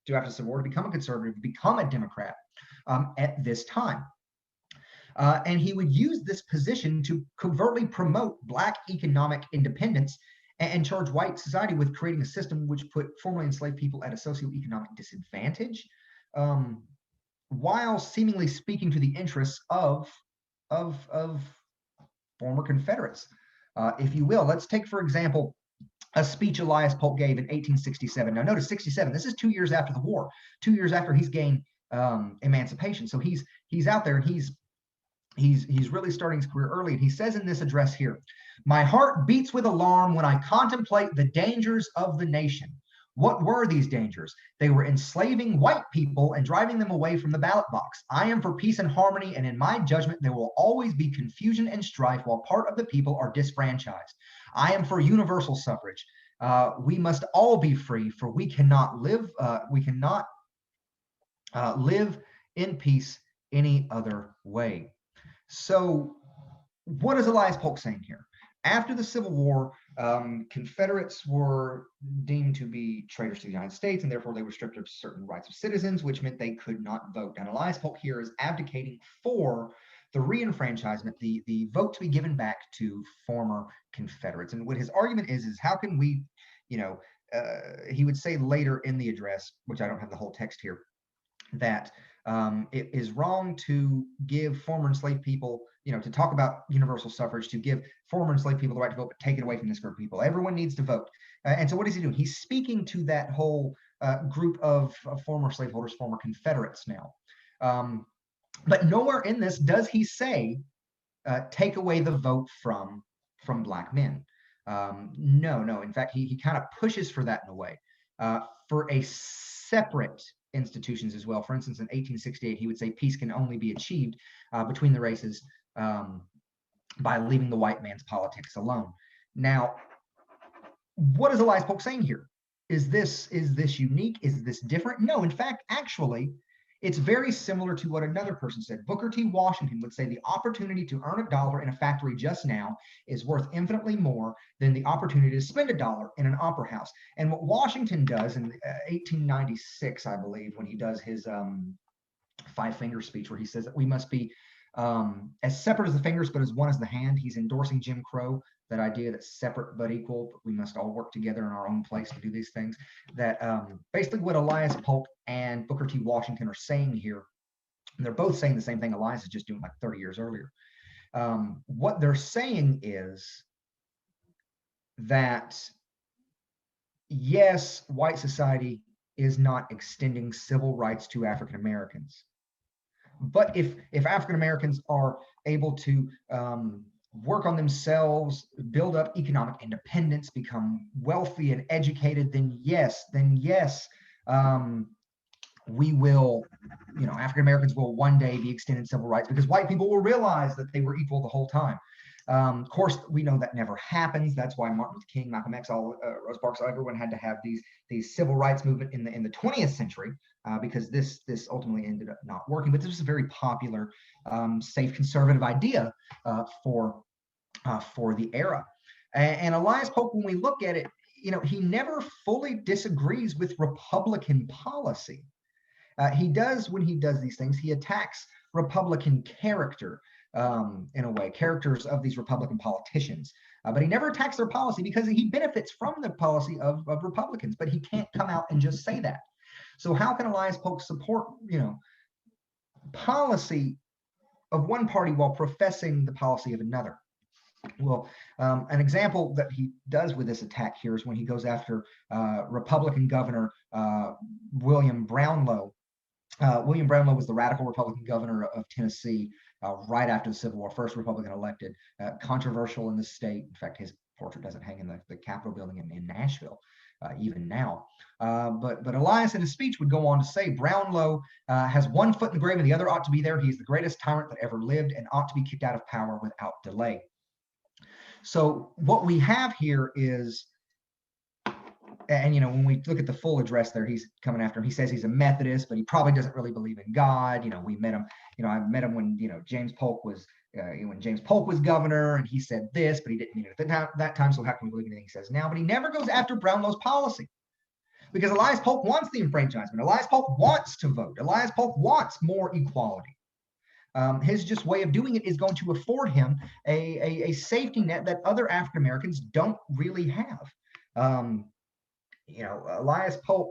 S1: to after the Civil War to become a conservative, become a Democrat at this time. And he would use this position to covertly promote Black economic independence and charge white society with creating a system which put formerly enslaved people at a socioeconomic disadvantage, while seemingly speaking to the interests of former Confederates, if you will. Let's take, for example, a speech Elias Polk gave in 1867. Now, notice 67. This is 2 years after the war, 2 years after he's gained emancipation. So he's out there, and he's really starting his career early. And he says in this address here, "My heart beats with alarm when I contemplate the dangers of the nation. What were these dangers? They were enslaving white people and driving them away from the ballot box. I am for peace and harmony, and in my judgment, there will always be confusion and strife while part of the people are disfranchised. I am for universal suffrage. We must all be free, for we cannot live in peace any other way." So what is Elias Polk saying here? After the Civil War, Confederates were deemed to be traitors to the United States, and therefore they were stripped of certain rights of citizens, which meant they could not vote. And Elias Polk here is abdicating for the reenfranchisement, the vote to be given back to former Confederates. And what his argument is how can we, he would say later in the address, which I don't have the whole text here, that it is wrong to give former enslaved people, to talk about universal suffrage, to give former enslaved people the right to vote, but take it away from this group of people. Everyone needs to vote. And so what is he doing? He's speaking to that whole group of former slaveholders, former Confederates now. But nowhere in this does he say, take away the vote from Black men. No. In fact, he kind of pushes for that in a way, for a separate institutions as well. For instance, in 1868, he would say peace can only be achieved between the races by leaving the white man's politics alone. Now, what is Elias Polk saying here? Is this unique? Is this different? No, in fact, actually, it's very similar to what another person said. Booker T. Washington would say the opportunity to earn $1 in a factory just now is worth infinitely more than the opportunity to spend $1 in an opera house. And what Washington does in 1896, I believe, when he does his five-finger speech, where he says that we must be as separate as the fingers, but as one as the hand. He's endorsing Jim Crow, that idea that separate but equal, but we must all work together in our own place to do these things. That basically what Elias Polk and Booker T. Washington are saying here, and they're both saying the same thing Elias is just doing like 30 years earlier. What they're saying is that, yes, white society is not extending civil rights to African Americans. But if African Americans are able to work on themselves, build up economic independence, become wealthy and educated, then yes, we will, African Americans will one day be extended civil rights, because white people will realize that they were equal the whole time. Of course, we know that never happens. That's why Martin Luther King, Malcolm X, Rosa Parks, everyone had to have these civil rights movement in the 20th century, because this ultimately ended up not working. But this was a very popular, safe conservative idea for the era. And Elias Polk, when we look at it, he never fully disagrees with Republican policy. He does, when he does these things, he attacks Republican character. In a way, characters of these Republican politicians, but he never attacks their policy, because he benefits from the policy of Republicans, but he can't come out and just say that. So how can Elias Polk support, policy of one party while professing the policy of another? Well, an example that he does with this attack here is when he goes after Republican Governor William Brownlow. William Brownlow was the radical Republican governor of Tennessee right after the Civil War, first Republican elected, controversial in the state. In fact, his portrait doesn't hang in the Capitol building in Nashville, even now. But Elias in his speech would go on to say, Brownlow has one foot in the grave and the other ought to be there. He's the greatest tyrant that ever lived and ought to be kicked out of power without delay. So what we have here is, and when we look at the full address there, he's coming after him. He says he's a Methodist, but he probably doesn't really believe in God. We met him. I met him when James Polk was governor, and he said this, but he didn't mean it at that time. So how can we believe anything he says now? But he never goes after Brownlow's policy, because Elias Polk wants the enfranchisement. Elias Polk wants to vote. Elias Polk wants more equality. His just way of doing it is going to afford him a safety net that other African Americans don't really have. Elias Polk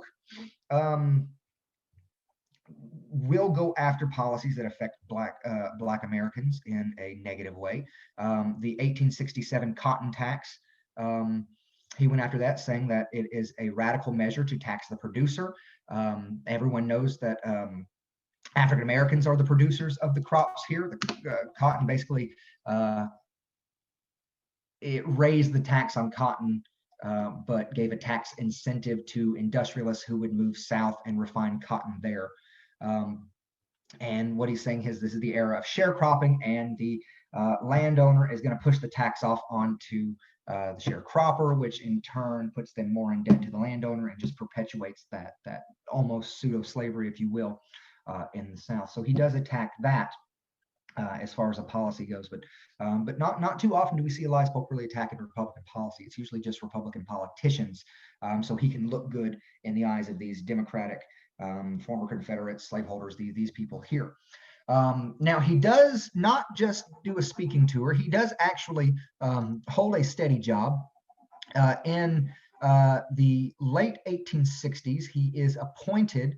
S1: will go after policies that affect Black Americans in a negative way. The 1867 cotton tax, he went after that, saying that it is a radical measure to tax the producer. Everyone knows that African Americans are the producers of the crops here. The cotton basically, it raised the tax on cotton, but gave a tax incentive to industrialists who would move south and refine cotton there. And what he's saying is this is the era of sharecropping, and the landowner is going to push the tax off onto the sharecropper, which in turn puts them more in debt to the landowner and just perpetuates that almost pseudo-slavery, if you will, in the South. So he does attack that. As far as a policy goes, but not too often do we see Elias Polk really attacking Republican policy. It's usually just Republican politicians, so he can look good in the eyes of these Democratic former Confederate slaveholders, these people here. Now, he does not just do a speaking tour. He does actually hold a steady job. In the late 1860s, he is appointed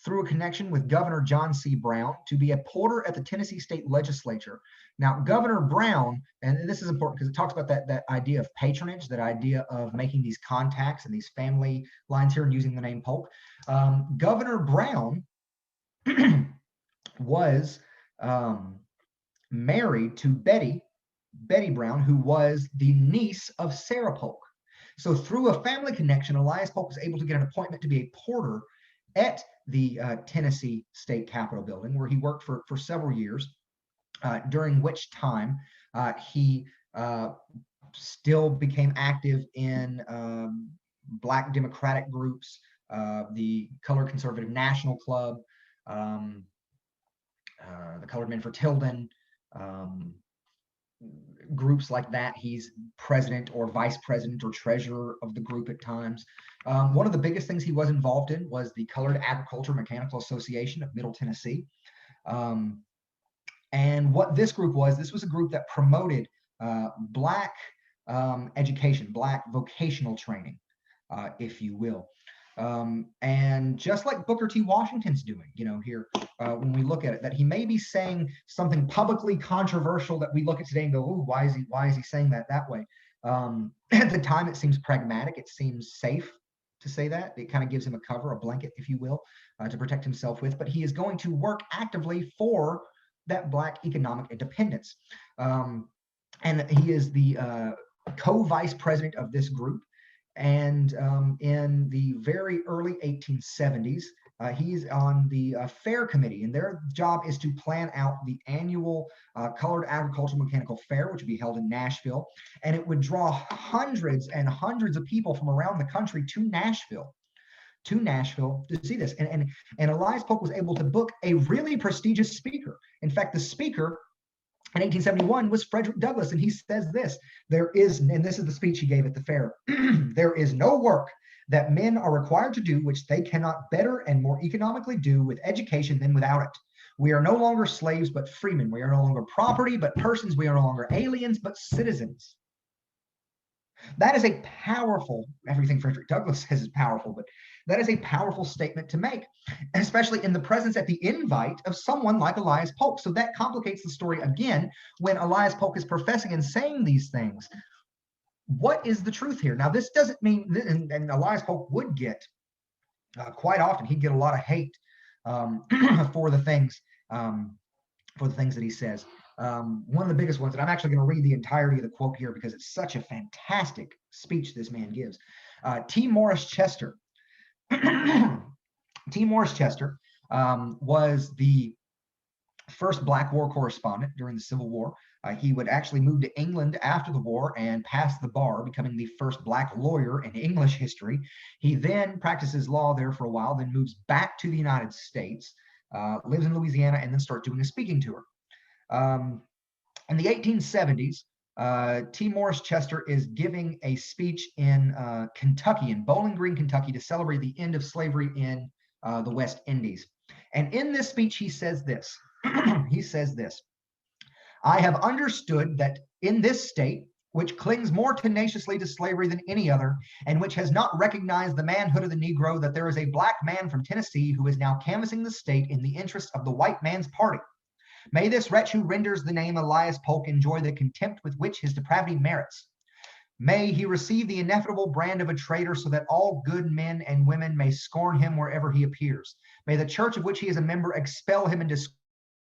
S1: through a connection with Governor John C. Brown to be a porter at the Tennessee State Legislature. Now, Governor Brown, and this is important because it talks about that idea of patronage, that idea of making these contacts and these family lines here and using the name Polk. Governor Brown was married to Betty Brown, who was the niece of Sarah Polk. So through a family connection, Elias Polk was able to get an appointment to be a porter at the Tennessee State Capitol building, where he worked for several years, during which time he still became active in Black Democratic groups, the Colored Conservative National Club, the Colored Men for Tilden, groups like that. He's president or vice president or treasurer of the group at times. One of the biggest things he was involved in was the Colored Agriculture Mechanical Association of Middle Tennessee. And what this group was, this was a group that promoted Black education, Black vocational training, if you will. And just like Booker T. Washington's doing, here, when we look at it, that he may be saying something publicly controversial that we look at today and go, "Oh, why is he saying that way?" At the time, it seems pragmatic. It seems safe to say that. It kind of gives him a cover, a blanket, if you will, to protect himself with. But he is going to work actively for that Black economic independence. And he is the co-vice president of this group. And in the very early 1870s, he's on the fair committee, and their job is to plan out the annual Colored Agricultural Mechanical Fair, which would be held in Nashville. And it would draw hundreds and hundreds of people from around the country to Nashville to see this. And Elias Polk was able to book a really prestigious speaker. In fact, the speaker in 1871 was Frederick Douglass, and he says this: "There is," and this is the speech he gave at the fair, "there is no work that men are required to do which they cannot better and more economically do with education than without it. We are no longer slaves but freemen. We are no longer property but persons. We are no longer aliens but citizens." That is a powerful, everything Frederick Douglass says is powerful, but that is a powerful statement to make, especially in the presence at the invite of someone like Elias Polk. So that complicates the story again when Elias Polk is professing and saying these things. What is the truth here? Now, this doesn't mean, and Elias Polk would get, quite often, he'd get a lot of hate for the things that he says. One of the biggest ones, and I'm actually going to read the entirety of the quote here because it's such a fantastic speech this man gives. T. Morris Chester. T. Morris Chester was the first Black war correspondent during the Civil War. He would actually move to England after the war and pass the bar, becoming the first Black lawyer in English history. He then practices law there for a while, then moves back to the United States, lives in Louisiana, and then starts doing a speaking tour. In the 1870s, T. Morris Chester is giving a speech in Kentucky, in Bowling Green, Kentucky, to celebrate the end of slavery in the West Indies. And in this speech, he says this. He says this: "I have understood that in this state, which clings more tenaciously to slavery than any other, and which has not recognized the manhood of the Negro, that there is a Black man from Tennessee who is now canvassing the state in the interest of the white man's party. May this wretch who renders the name Elias Polk enjoy the contempt with which his depravity merits. May he receive the inevitable brand of a traitor, so that all good men and women may scorn him wherever he appears. May the church of which he is a member expel him and disgrace,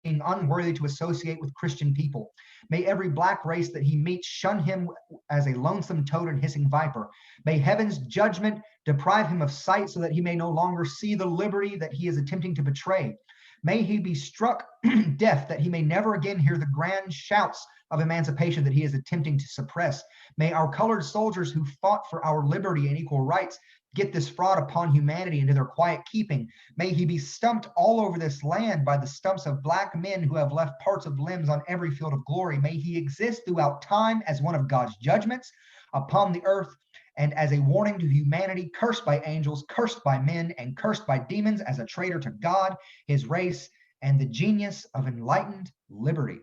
S1: being unworthy to associate with Christian people. May every Black race that he meets shun him as a lonesome toad and hissing viper. May heaven's judgment deprive him of sight, so that he may no longer see the liberty that he is attempting to betray. May he be struck deaf, that he may never again hear the grand shouts of emancipation that he is attempting to suppress. May our colored soldiers who fought for our liberty and equal rights get this fraud upon humanity into their quiet keeping. May he be stumped all over this land by the stumps of Black men who have left parts of limbs on every field of glory. May he exist throughout time as one of God's judgments upon the earth, and as a warning to humanity, cursed by angels, cursed by men, and cursed by demons, as a traitor to God, his race, and the genius of enlightened liberty."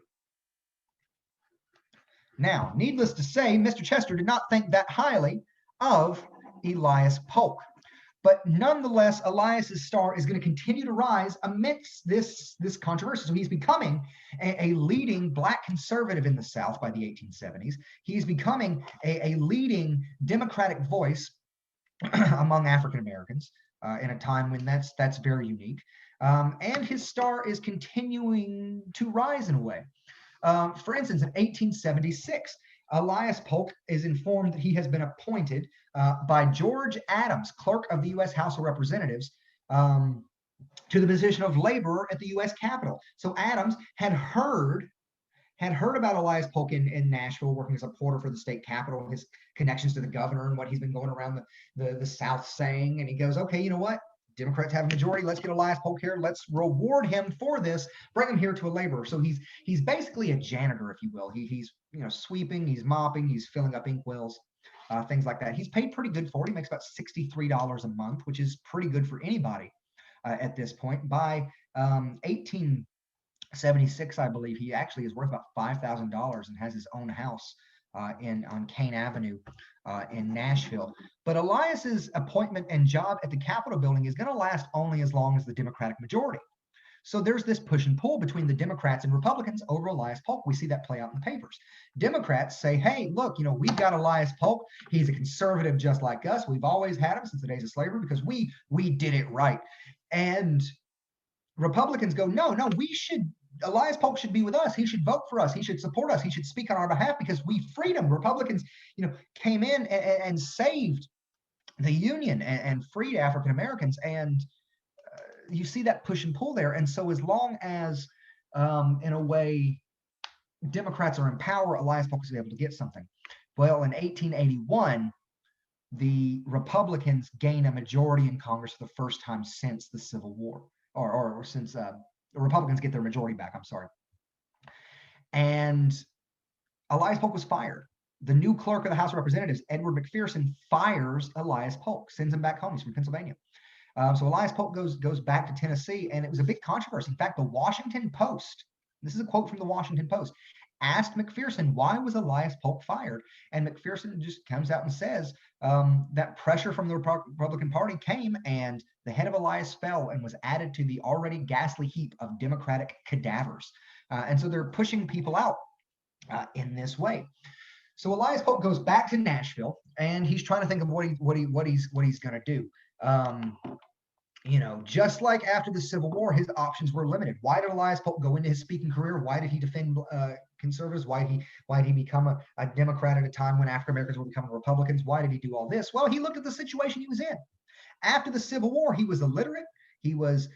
S1: Now, needless to say, Mr. Chester did not think that highly of Elias Polk. But nonetheless, Elias's star is going to continue to rise amidst this controversy. So he's becoming a leading Black conservative in the South by the 1870s. He's becoming a leading Democratic voice among African Americans in a time when that's very unique. And his star is continuing to rise in a way. For instance, in 1876, Elias Polk is informed that he has been appointed by George Adams, clerk of the U.S. House of Representatives, to the position of laborer at the U.S. Capitol. So Adams had heard about Elias Polk in Nashville, working as a porter for the state capitol, his connections to the governor and what he's been going around the South saying. And he goes, okay, you know what? Democrats have a majority. Let's get Elias Polk here. Let's reward him for this. Bring him here to a laborer. So he's basically a janitor, if you will. He's sweeping, he's mopping, he's filling up inkwells, things like that. He's paid pretty good for it. He makes about $63 a month, which is pretty good for anybody at this point. By 1876, I believe, he actually is worth about $5,000 and has his own house on Kane Avenue in Nashville. But Elias's appointment and job at the Capitol building is going to last only as long as the Democratic majority. So there's this push and pull between the Democrats and Republicans over Elias Polk. We see that play out in the papers. Democrats say, hey, look, we've got Elias Polk. He's a conservative just like us. We've always had him since the days of slavery because we did it right. And Republicans go, no, Elias Polk should be with us. He should vote for us. He should support us. He should speak on our behalf because we freed him. Republicans, came in and saved the Union and freed African Americans. And you see that push and pull there. And so as long as, in a way, Democrats are in power, Elias Polk is able to get something. Well, in 1881, the Republicans gain a majority in Congress for the first time since the Civil War, or since the Republicans get their majority back, I'm sorry. And Elias Polk was fired. The new clerk of the House of Representatives, Edward McPherson, fires Elias Polk, sends him back home. He's from Pennsylvania. So Elias Polk goes back to Tennessee, and it was a big controversy. In fact, the Washington Post, this is a quote from the Washington Post, asked McPherson, why was Elias Polk fired? And McPherson just comes out and says that pressure from the Republican Party came, and the head of Elias fell and was added to the already ghastly heap of Democratic cadavers. And so they're pushing people out in this way. So Elias Polk goes back to Nashville, and he's trying to think of what he's going to do. Just like after the Civil War, his options were limited. Why did Elias Polk go into his speaking career? Why did he defend conservatives? Why did he become a Democrat at a time when African Americans were becoming Republicans? Why did he do all this? Well, he looked at the situation he was in. After the Civil War, he was illiterate. He was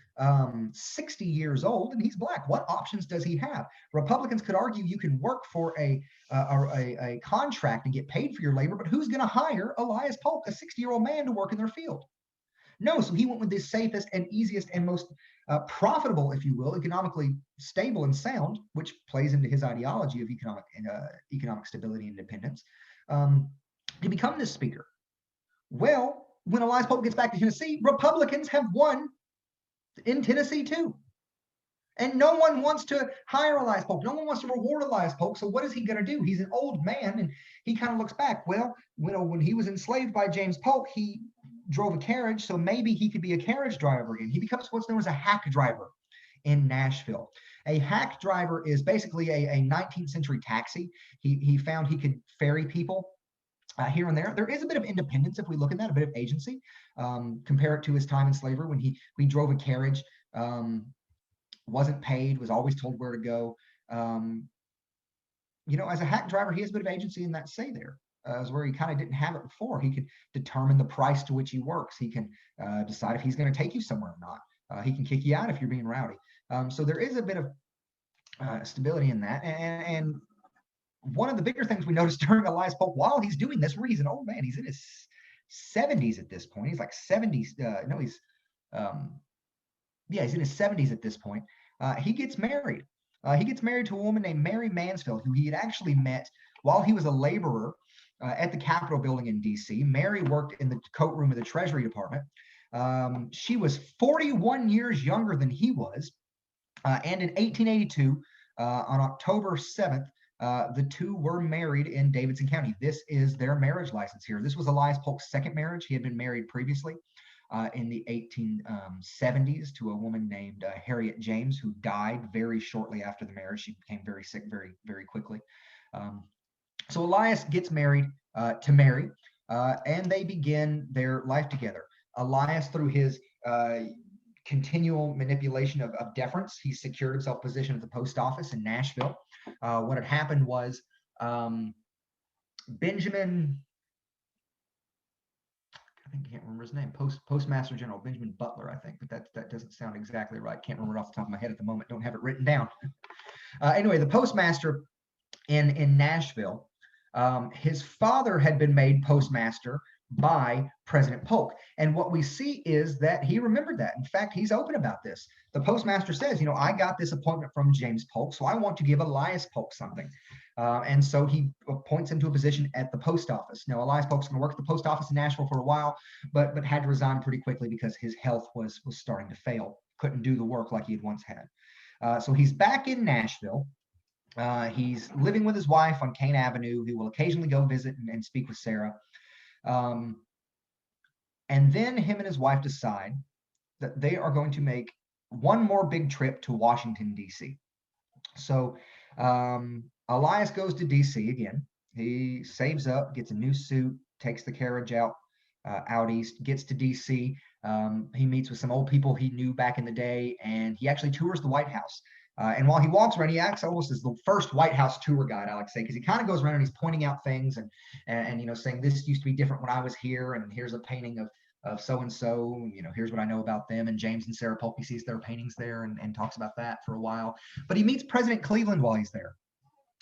S1: 60 years old, and he's black. What options does he have? Republicans could argue you can work for a contract and get paid for your labor, but who's going to hire Elias Polk, a 60-year-old man, to work in their field? No, so he went with the safest and easiest and most profitable, if you will, economically stable and sound, which plays into his ideology of economic stability and independence, to become this speaker. Well, when Elias Polk gets back to Tennessee, Republicans have won in Tennessee too. And no one wants to hire Elias Polk. No one wants to reward Elias Polk. So what is he going to do? He's an old man, and he kind of looks back. Well, when he was enslaved by James Polk, he drove a carriage, so maybe he could be a carriage driver again. He becomes what's known as a hack driver in Nashville. A hack driver is basically a 19th century taxi. He found he could ferry people here and there. There is a bit of independence if we look at that, a bit of agency. Compare it to his time in slavery when he drove a carriage, wasn't paid, was always told where to go. As a hack driver, he has a bit of agency in that say there. Where he kind of didn't have it before. He could determine the price to which he works. He can decide if he's going to take you somewhere or not. He can kick you out if you're being rowdy. So there is a bit of stability in that. And one of the bigger things we noticed during Elias Polk, while he's doing this, he's an old man. He's in his 70s at this point. He's like 70s. He's in his 70s at this point. He gets married. He gets married to a woman named Mary Mansfield, who he had actually met while he was a laborer at the Capitol building in D.C. Mary worked in the coat room of the Treasury Department. She was 41 years younger than he was. And in 1882, on October 7th, the two were married in Davidson County. This is their marriage license here. This was Elias Polk's second marriage. He had been married previously in the 1870s to a woman named Harriet James, who died very shortly after the marriage. She became very sick very, very quickly. So Elias gets married to Mary, and they begin their life together. Elias, through his continual manipulation of deference. He secured himself position at the post office in Nashville. What had happened was Benjamin, I think I can't remember his name, Postmaster General Benjamin Butler, I think, but that doesn't sound exactly right. Can't remember it off the top of my head at the moment. Don't have it written down. Anyway, the postmaster in Nashville, his father had been made postmaster by President Polk. And what we see is that he remembered that. In fact, he's open about this. The postmaster says, I got this appointment from James Polk, so I want to give Elias Polk something. And so he appoints him to a position at the post office. Now, Elias Polk's going to work at the post office in Nashville for a while, but had to resign pretty quickly because his health was starting to fail. Couldn't do the work like he had once had. So he's back in Nashville. He's living with his wife on Kane Avenue. He will occasionally go visit and speak with Sarah. And then him and his wife decide that they are going to make one more big trip to Washington, D.C. So Elias goes to D.C. again. He saves up, gets a new suit, takes the carriage out east, gets to D.C. He meets with some old people he knew back in the day, and he actually tours the White House. And while he walks around, he acts almost as the first White House tour guide, I like to say, because he kind of goes around and he's pointing out things and saying this used to be different when I was here, and here's a painting of so and so. Here's what I know about them. And James and Sarah Polk, he sees their paintings there and talks about that for a while. But he meets President Cleveland while he's there.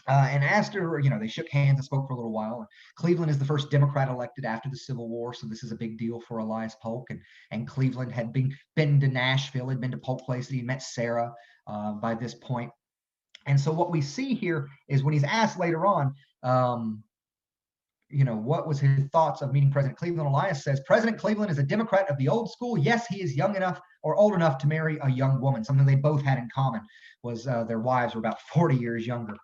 S1: And after, they shook hands and spoke for a little while. Cleveland is the first Democrat elected after the Civil War, so this is a big deal for Elias Polk. And Cleveland had been to Nashville, had been to Polk Place, and he met Sarah by this point. And so what we see here is when he's asked later on, what was his thoughts of meeting President Cleveland, Elias says, President Cleveland is a Democrat of the old school. Yes, he is young enough or old enough to marry a young woman. Something they both had in common was their wives were about 40 years younger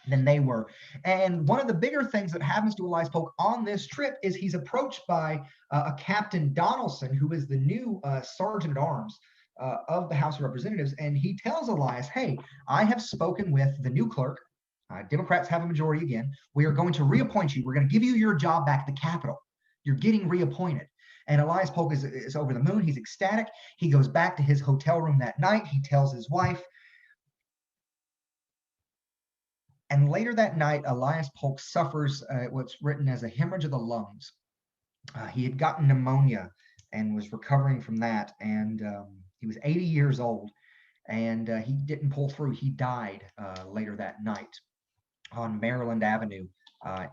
S1: than they were. And one of the bigger things that happens to Elias Polk on this trip is he's approached by a Captain Donaldson, who is the new Sergeant at Arms of the House of Representatives. And he tells Elias, hey, I have spoken with the new clerk. Democrats have a majority again. We are going to reappoint you. We're going to give you your job back at the Capitol. You're getting reappointed. And Elias Polk is over the moon. He's ecstatic. He goes back to his hotel room that night. He tells his wife. And later that night, Elias Polk suffers what's written as a hemorrhage of the lungs. He had gotten pneumonia and was recovering from that. And he was 80 years old. And he didn't pull through. He died later that night on Maryland Avenue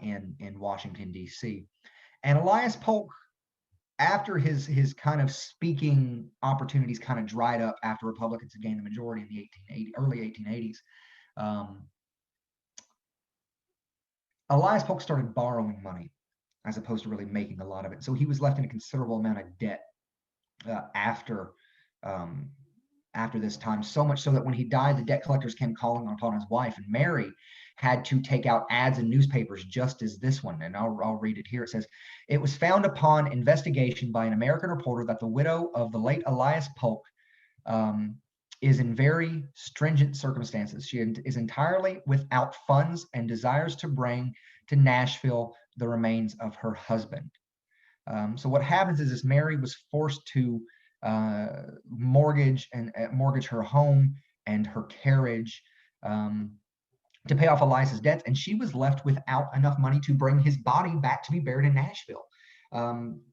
S1: in Washington, D.C. And Elias Polk, after his kind of speaking opportunities kind of dried up after Republicans had gained the majority in the early 1880s, Elias Polk started borrowing money as opposed to really making a lot of it. So he was left in a considerable amount of debt after this time, so much so that when he died, the debt collectors came calling upon his wife, and Mary had to take out ads in newspapers just as this one. And I'll read it here. It says, it was found upon investigation by an American reporter that the widow of the late Elias Polk is in very stringent circumstances. She is entirely without funds and desires to bring to Nashville the remains of her husband. So what happens is Mary was forced to mortgage her home and her carriage to pay off Elias's debts, and she was left without enough money to bring his body back to be buried in Nashville.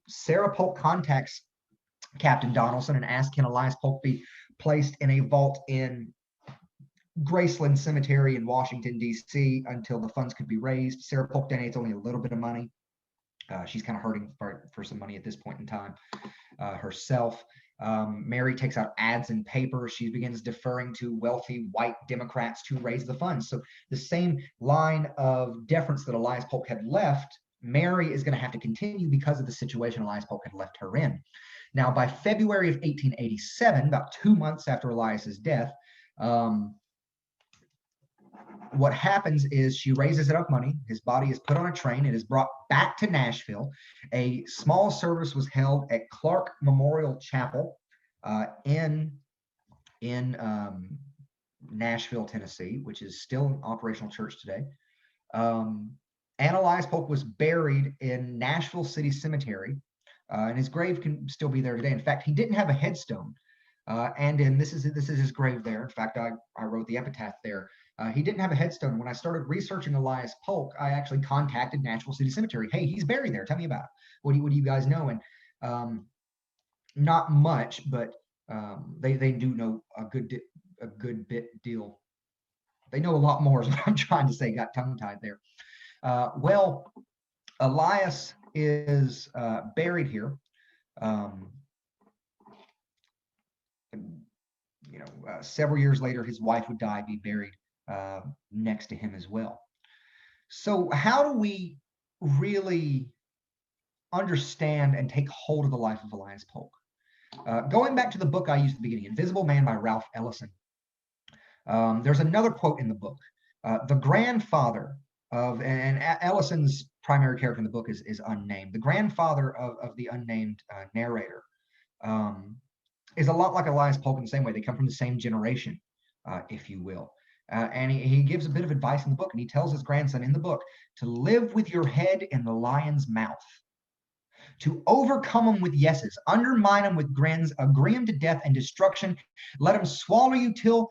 S1: Sarah Polk contacts Captain Donaldson and asks, can Elias Polk be placed in a vault in Graceland Cemetery in Washington, D.C. until the funds could be raised. Sarah Polk donates only a little bit of money. She's kind of hurting for some money at this point in time herself. Mary takes out ads in paper. She begins deferring to wealthy white Democrats to raise the funds. So the same line of deference that Elias Polk had left, Mary is going to have to continue because of the situation Elias Polk had left her in. Now, by February of 1887, about 2 months after Elias's death, what happens is she raises enough money. His body is put on a train. It is brought back to Nashville. A small service was held at Clark Memorial Chapel in Nashville, Tennessee, which is still an operational church today. And Elias Polk was buried in Nashville City Cemetery, and his grave can still be there today. In fact, he didn't have a headstone And in this is his grave there. In fact, I wrote the epitaph there. He didn't have a headstone. When I started researching Elias Polk, I actually contacted Nashville City Cemetery. Hey, he's buried there. Tell me about it. What do you guys know? And not much, but they do know a good deal. They know a lot more is what I'm trying to say. Got tongue-tied there. Well, Elias is buried here. Several years later, his wife would die, be buried next to him as well. So how do we really understand and take hold of the life of Elias Polk? Going back to the book I used at the beginning, Invisible Man by Ralph Ellison, there's another quote in the book. The grandfather of, and Ellison's primary character in the book is unnamed. The grandfather of the unnamed narrator is a lot like Elias Polk in the same way. They come from the same generation, if you will. And he gives a bit of advice in the book, and he tells his grandson in the book to live with your head in the lion's mouth, to overcome them with yeses, undermine them with grins, agree them to death and destruction, let them swallow you till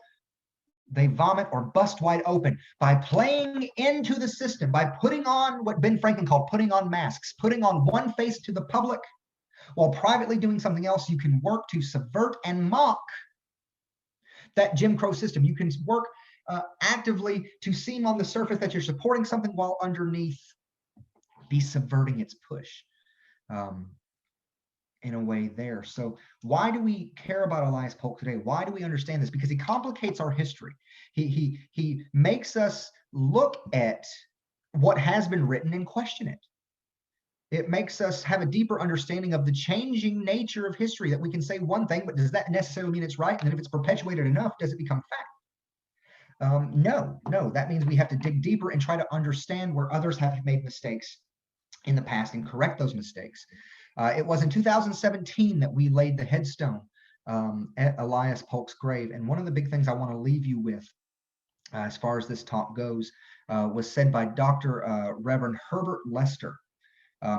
S1: they vomit or bust wide open, by playing into the system, by putting on what Ben Franklin called putting on masks, putting on one face to the public, while privately doing something else. You can work to subvert and mock that Jim Crow system. You can work actively to seem on the surface that you're supporting something while underneath be subverting its push in a way there. So why do we care about Elias Polk today? Why do we understand this? Because he complicates our history. He makes us look at what has been written and question it. It makes us have a deeper understanding of the changing nature of history, that we can say one thing, but does that necessarily mean it's right? And then if it's perpetuated enough, does it become fact? No, that means we have to dig deeper and try to understand where others have made mistakes in the past and correct those mistakes. It was in 2017 that we laid the headstone at Elias Polk's grave. And one of the big things I want to leave you with, as far as this talk goes, was said by Dr. Reverend Herbert Lester,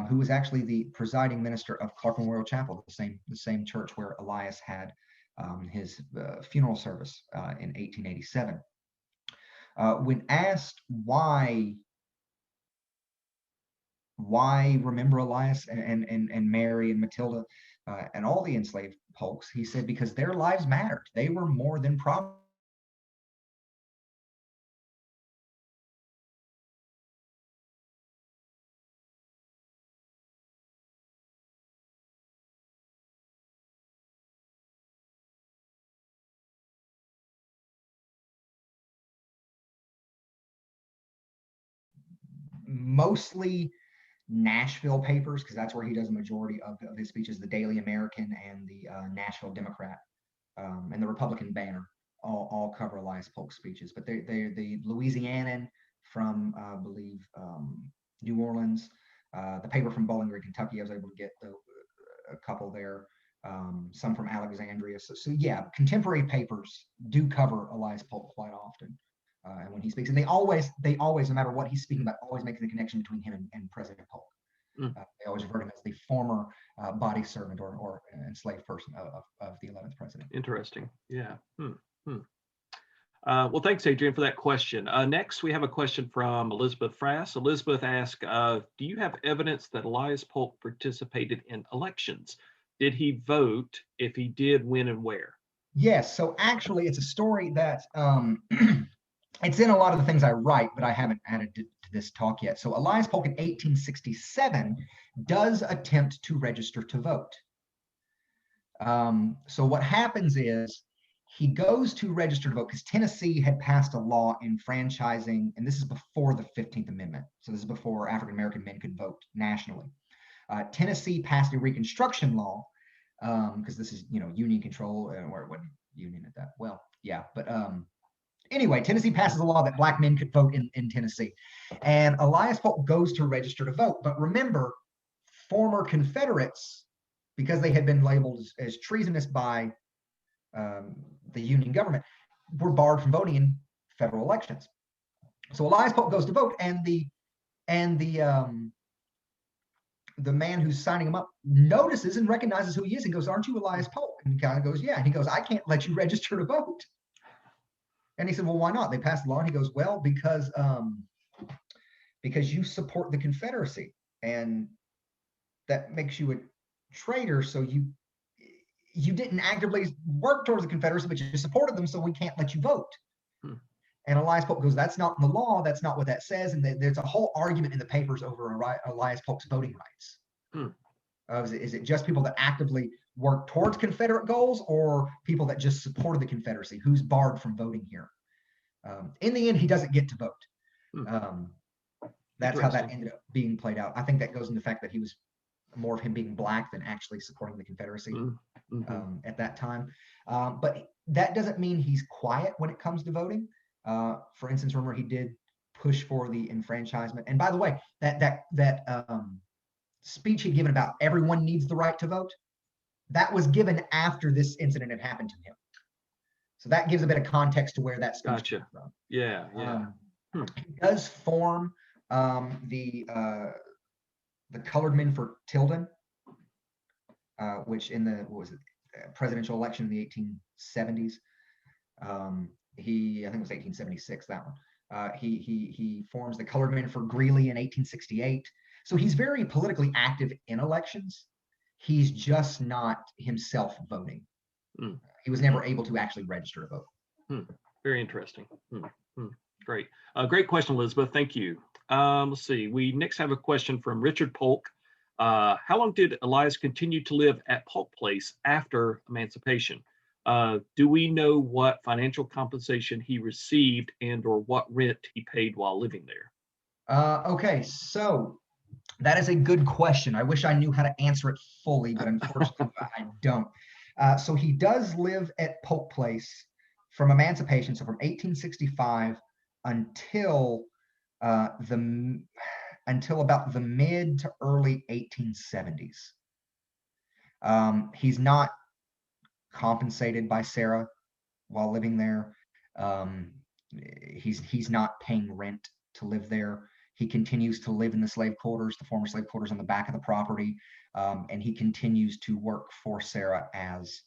S1: who was actually the presiding minister of Clark Memorial Chapel, the same church where Elias had his funeral service in 1887. When asked why remember Elias and Mary and Matilda and all the enslaved Polks, he said, because their lives mattered. They were more than property. Mostly Nashville papers, because that's where he does a majority of his speeches. The Daily American and the Nashville Democrat and the Republican Banner all cover Elias Polk's speeches. But they're the Louisianan from, I believe, New Orleans, the paper from Bowling Green, Kentucky. I was able to get a couple there, some from Alexandria. So yeah, contemporary papers do cover Elias Polk quite often. And when he speaks, and they always, no matter what he's speaking about, always make the connection between him and President Polk. They always refer to him as the former body servant or enslaved person of the 11th president.
S2: Interesting. Yeah. Well, thanks, Adrian, for that question. Next, we have a question from Elizabeth Frass. Elizabeth asked, do you have evidence that Elias Polk participated in elections? Did he vote? If he did, when and where?
S1: Yes. So actually, it's a story that it's in a lot of the things I write, but I haven't added to this talk yet. So Elias Polk in 1867 does attempt to register to vote. So what happens is he goes to register to vote because Tennessee had passed a law enfranchising, and this is before the 15th Amendment. So this is before African-American men could vote nationally. Tennessee passed a Reconstruction law because this is, union control, or it wasn't union at that. Well, yeah, but anyway, Tennessee passes a law that black men could vote in Tennessee. And Elias Polk goes to register to vote. But remember, former Confederates, because they had been labeled as treasonous by the Union government, were barred from voting in federal elections. So Elias Polk goes to vote, and the the man who's signing him up notices and recognizes who he is and goes, "Aren't you Elias Polk?" And he kind of goes, "Yeah." And he goes, "I can't let you register to vote." And he said, "Well, why not?" They passed the law. And he goes, "Well, because you support the Confederacy, and that makes you a traitor. So you didn't actively work towards the Confederacy, but you supported them, so we can't let you vote." And Elias Polk goes, "That's not in the law. That's not what that says." And there's a whole argument in the papers over Elias Polk's voting rights. Is it just people that actively work towards Confederate goals, or people that just supported the Confederacy? Who's barred from voting here? In the end, he doesn't get to vote. That's how that ended up being played out. I think that goes into the fact that he was more of him being black than actually supporting the Confederacy at that time. But that doesn't mean he's quiet when it comes to voting. For instance, remember, he did push for the enfranchisement. And by the way, that speech he'd given about everyone needs the right to vote, that was given after this incident had happened to him. So that gives a bit of context to where that speech came from.
S2: Yeah.
S1: He does form the Colored Men for Tilden, which in the presidential election in the 1870s. I think it was 1876, that one. He forms the Colored Men for Greeley in 1868. So he's very politically active in elections. He's just not himself voting. He was never able to actually register to vote.
S2: Very interesting. Great. Great question, Elizabeth. Thank you. Let's see. We next have a question from Richard Polk. How long did Elias continue to live at Polk Place after emancipation? Do we know what financial compensation he received and or what rent he paid while living there?
S1: Okay, so that is a good question. I wish I knew how to answer it fully, but unfortunately I don't. So he does live at Polk Place from emancipation, so from 1865 until about the mid to early 1870s. He's not compensated by Sarah while living there. He's not paying rent to live there. He continues to live in the slave quarters, the former slave quarters on the back of the property, and he continues to work for Sarah as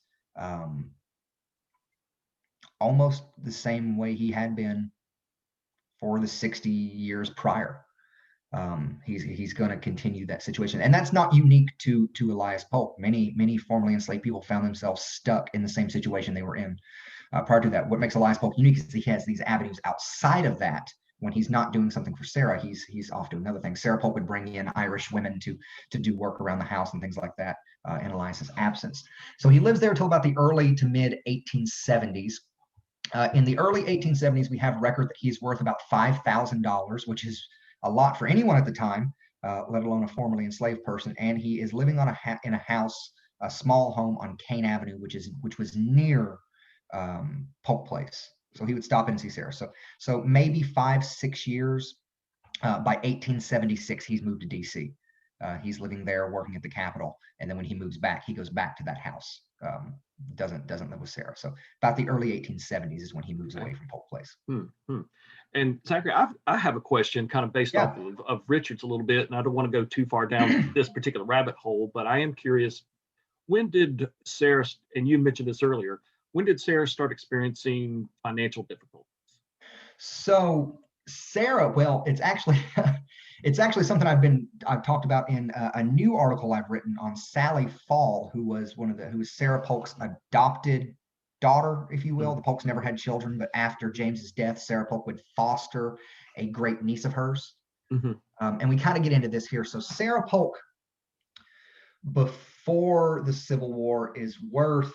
S1: almost the same way he had been for the 60 years prior. He's going to continue that situation, and that's not unique to Elias Polk. Many formerly enslaved people found themselves stuck in the same situation they were in prior to that. What makes Elias Polk unique is he has these avenues outside of that. When he's not doing something for Sarah, he's off doing other things. Sarah Polk would bring in Irish women to do work around the house and things like that in Elias's absence. So he lives there until about the early to mid 1870s. In the early 1870s, we have record that he's worth about $5,000, which is a lot for anyone at the time, let alone a formerly enslaved person. And he is living in a house, a small home on Kane Avenue, which was near Polk Place. So he would stop in and see Sarah. So maybe 5-6 years. By 1876, he's moved to DC. He's living there, working at the Capitol, and then when he moves back, he goes back to that house. Doesn't live with Sarah. So about the early 1870s is when he moves away from Polk Place.
S2: And Zachary, I have a question kind of based off of Richard's a little bit, and I don't want to go too far down this particular rabbit hole, but I am curious, when did Sarah, and you mentioned this earlier, when did Sarah start experiencing financial difficulties?
S1: So Sarah, well, it's actually something I've talked about in a new article I've written on Sally Fall, who was Sarah Polk's adopted daughter, if you will. The Polks never had children, but after James's death, Sarah Polk would foster a great niece of hers. And we kind of get into this here. So Sarah Polk, before the Civil War, is worth,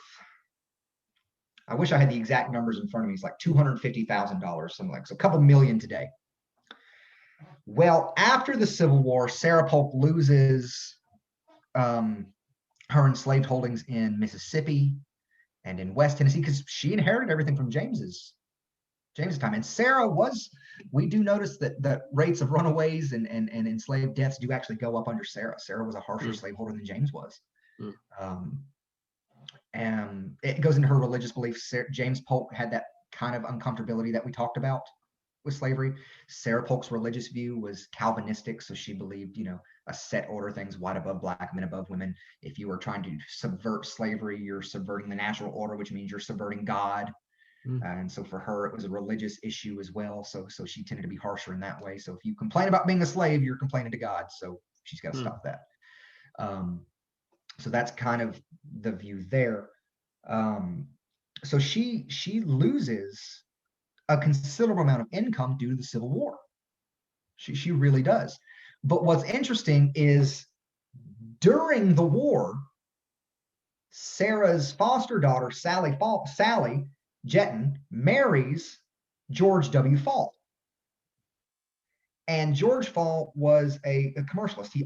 S1: I wish I had the exact numbers in front of me. It's like $250,000, something like, so a couple million today. Well, after the Civil War, Sarah Polk loses her enslaved holdings in Mississippi and in West Tennessee because she inherited everything from James's time. And Sarah we do notice that rates of runaways and enslaved deaths do actually go up under Sarah. Sarah was a harsher slaveholder than James was. And it goes into her religious beliefs. James Polk had that kind of uncomfortability that we talked about with slavery. Sarah Polk's religious view was Calvinistic, so she believed, a set order, things white above black, men above women. If you were trying to subvert slavery, you're subverting the natural order, which means you're subverting God. And so for her, it was a religious issue as well. So she tended to be harsher in that way. So if you complain about being a slave, you're complaining to God. So she's got to stop that. So that's kind of the view there. So she loses a considerable amount of income due to the Civil War. She really does. But what's interesting is during the war, Sarah's foster daughter, Sally Jetton, marries George W. Fall. And George Fall was a commercialist. He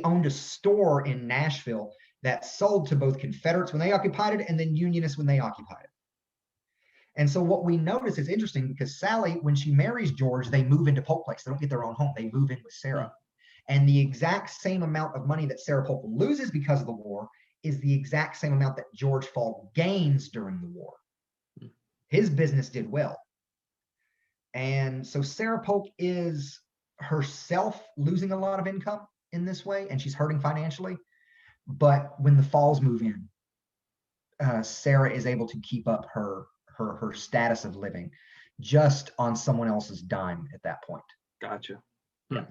S1: owned a store in Nashville that sold to both Confederates when they occupied it and then Unionists when they occupied it. And so what we notice is interesting because Sally, when she marries George, they move into Polk Place. They don't get their own home. They move in with Sarah. And the exact same amount of money that Sarah Polk loses because of the war is the exact same amount that George Fall gains during the war. His business did well. And so Sarah Polk is herself losing a lot of income in this way, and she's hurting financially. But when the Falls move in, Sarah is able to keep up her status of living just on someone else's dime at that point.
S2: Gotcha. Yeah.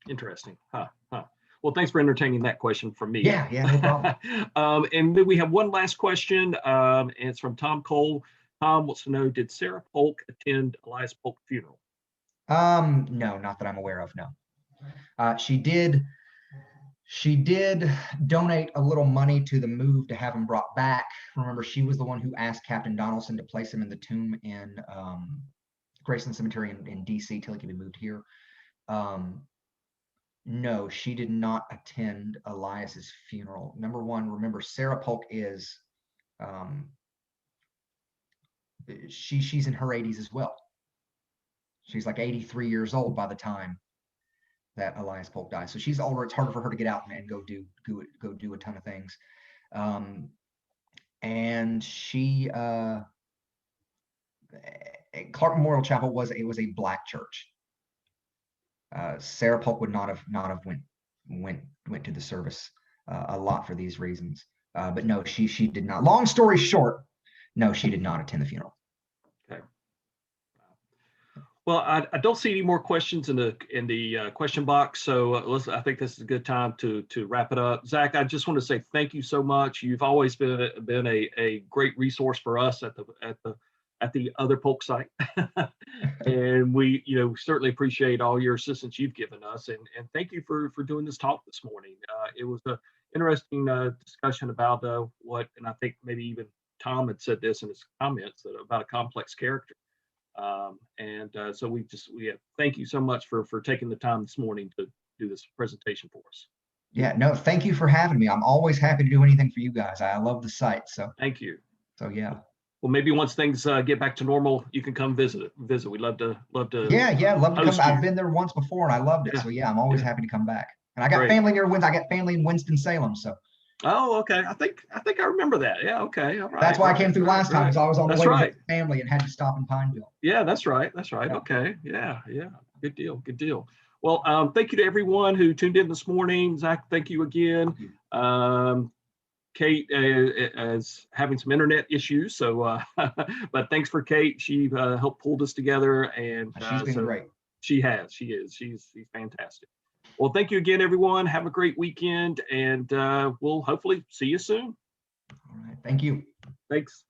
S2: Interesting. Well, thanks for entertaining that question from me.
S1: Yeah, no problem.
S2: And then we have one last question, and it's from Tom Cole. Tom wants to know, did Sarah Polk attend Elias Polk's funeral?
S1: No, not that I'm aware of, no. She did donate a little money to the move to have him brought back. Remember, she was the one who asked Captain Donaldson to place him in the tomb in Graceland Cemetery in DC till he could be moved here. No, she did not attend Elias's funeral. Number one, remember, Sarah Polk is she's in her 80s as well. She's like 83 years old by the time that Elias Polk dies. So she's older. It's harder for her to get out and go do a ton of things. And she Clark Memorial Chapel was a black church. Sarah Polk would not have went to the service a lot for these reasons. But no, she did not. Long story short, no, she did not attend the funeral.
S2: Okay. Well, I don't see any more questions in the question box, so I think this is a good time to wrap it up. Zach, I just want to say thank you so much. You've always been a great resource for us at the other Polk site, and we certainly appreciate all your assistance you've given us, and thank you for doing this talk this morning. It was an interesting discussion about what, and I think maybe even Tom had said this in his comments, about a complex character. So we thank you so much for taking the time this morning to do this presentation for us.
S1: Yeah, no, thank you for having me. I'm always happy to do anything for you guys. I love the site. So
S2: thank you.
S1: So yeah.
S2: Well, maybe once things get back to normal, you can come visit. We'd love to.
S1: Love to come. I've been there once before and I loved it. Yeah. So yeah, I'm always happy to come back. And I got family near Winston. I got family in Winston-Salem. So.
S2: Oh, okay. I think I remember that. Yeah. Okay. All right.
S1: That's why I came through last time, because I was on the way to visit family and had to stop in Pineville.
S2: Yeah, that's right. Yeah. Okay. Yeah. Good deal. Well, thank you to everyone who tuned in this morning. Zach, thank you again. Kate is having some internet issues, so but thanks for Kate. She helped pull this together, and
S1: she's been great.
S2: She is. She's fantastic. Well, thank you again, everyone. Have a great weekend, and we'll hopefully see you soon.
S1: All right. Thank you.
S2: Thanks.